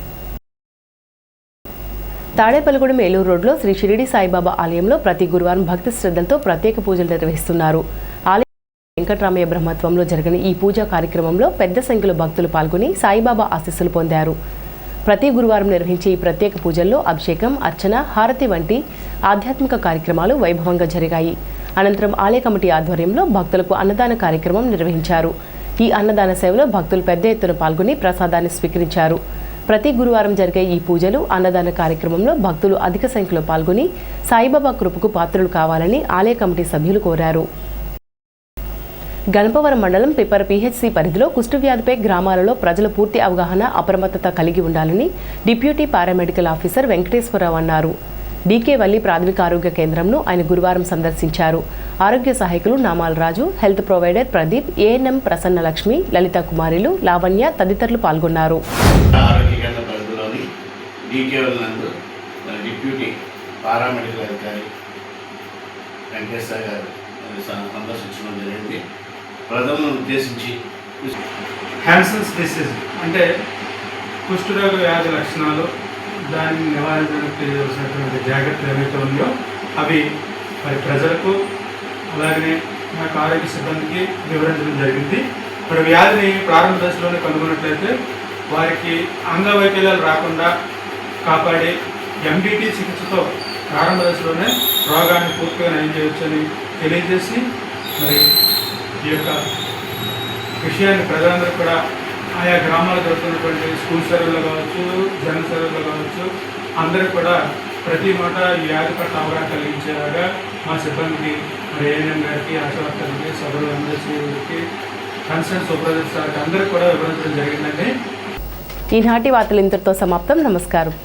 తాడేపల్లిగూడెం ఏలూరు రోడ్లో శ్రీ షిరిడి సాయిబాబా ఆలయంలో ప్రతి గురువారం భక్తి శ్రద్ధలతో ప్రత్యేక పూజలు నిర్వహిస్తున్నారు. ఆలయం వెంకటరామయ్య బ్రహ్మత్వంలో జరిగిన ఈ పూజా కార్యక్రమంలో పెద్ద సంఖ్యలో భక్తులు పాల్గొని సాయిబాబా ఆశీస్సులు పొందారు. ప్రతి గురువారం నిర్వహించే ఈ ప్రత్యేక పూజల్లో అభిషేకం, అర్చన, హారతి వంటి ఆధ్యాత్మిక కార్యక్రమాలు వైభవంగా జరిగాయి. అనంతరం ఆలయ కమిటీ ఆధ్వర్యంలో భక్తులకు అన్నదాన కార్యక్రమం నిర్వహించారు. ఈ అన్నదాన సేవలో భక్తులు పెద్ద ఎత్తున పాల్గొని ప్రసాదాన్ని స్వీకరించారు. ప్రతి గురువారం జరిగే ఈ పూజలు, అన్నదాన కార్యక్రమంలో భక్తులు అధిక సంఖ్యలో పాల్గొని సాయిబాబా కృపకు పాత్రులు కావాలని ఆలయ కమిటీ సభ్యులు కోరారు. గణపవరం మండలం పిప్పర పిహెచ్సి పరిధిలో కుష్ఠవ్యాధిపై గ్రామాలలో ప్రజలు పూర్తి అవగాహన, అప్రమత్తత కలిగి ఉండాలని డిప్యూటీ పారామెడికల్ ఆఫీసర్ వెంకటేశ్వరరావు అన్నారు. డీకే వల్లి ప్రాథమిక ఆరోగ్య కేంద్రంను ఆయన గురువారం సందర్శించారు. ఆరోగ్య సహాయకులు Namala Raju, health provider Pradeep, ANM Prasanna Lakshmi, Lalitha కుమారిలు, లావణ్య తదితరులు పాల్గొన్నారు. ఆరోగ్య కేంద్ర పరిధిలోని డీకే వల్లి నందు డిప్యూటీ పారామెడికల్ అధికారి వెంకటేశ్వర గారు సందర్శించడం జరిగింది. ప్రజలను ఉద్దేశించి హ్యాన్సన్స్ డిసీజ్ అంటే కుష్ఠరోగ వ్యాధి లక్షణాలు, దాన్ని నివారించడానికి తీసుకోవాల్సినటువంటి జాగ్రత్తలు ఏవైతే ఉన్నాయో అవి మరి ప్రజలకు అలాగనే నాకు ఆరోగ్య సిబ్బందికి వివరించడం జరిగింది. మరి వ్యాధిని ప్రారంభ దశలోనే కనుగొన్నట్లయితే వారికి అంగవైకల్యాలు రాకుండా కాపాడే ఎండిటి చికిత్సతో ప్రారంభ దశలోనే రోగాన్ని పూర్తిగా నయం చేయవచ్చని తెలియజేసి మరి ఈ యొక్క విషయాన్ని ప్రజలందరూ కూడా ఆయా గ్రామాల్లో జరుగుతున్నటువంటి స్కూల్ సర్వేలో కావచ్చు, జన సర్వేలో కావచ్చు, అందరూ కూడా ప్రతి మాట ఈ వ్యాధి పట్ల అవగాహన కలిగించేలాగా మా సిబ్బందికి మరి ఏఎన్ఎం గారికి, ఆశా వర్కర్లకి, సభ్యులు అందరికీ, కన్సర్న్ సూపర్వైజర్స్ అందరూ కూడా వివరించడం జరిగిందండి. ఈనాటి వార్తలు ఇంతటితో సమాప్తం. నమస్కారం.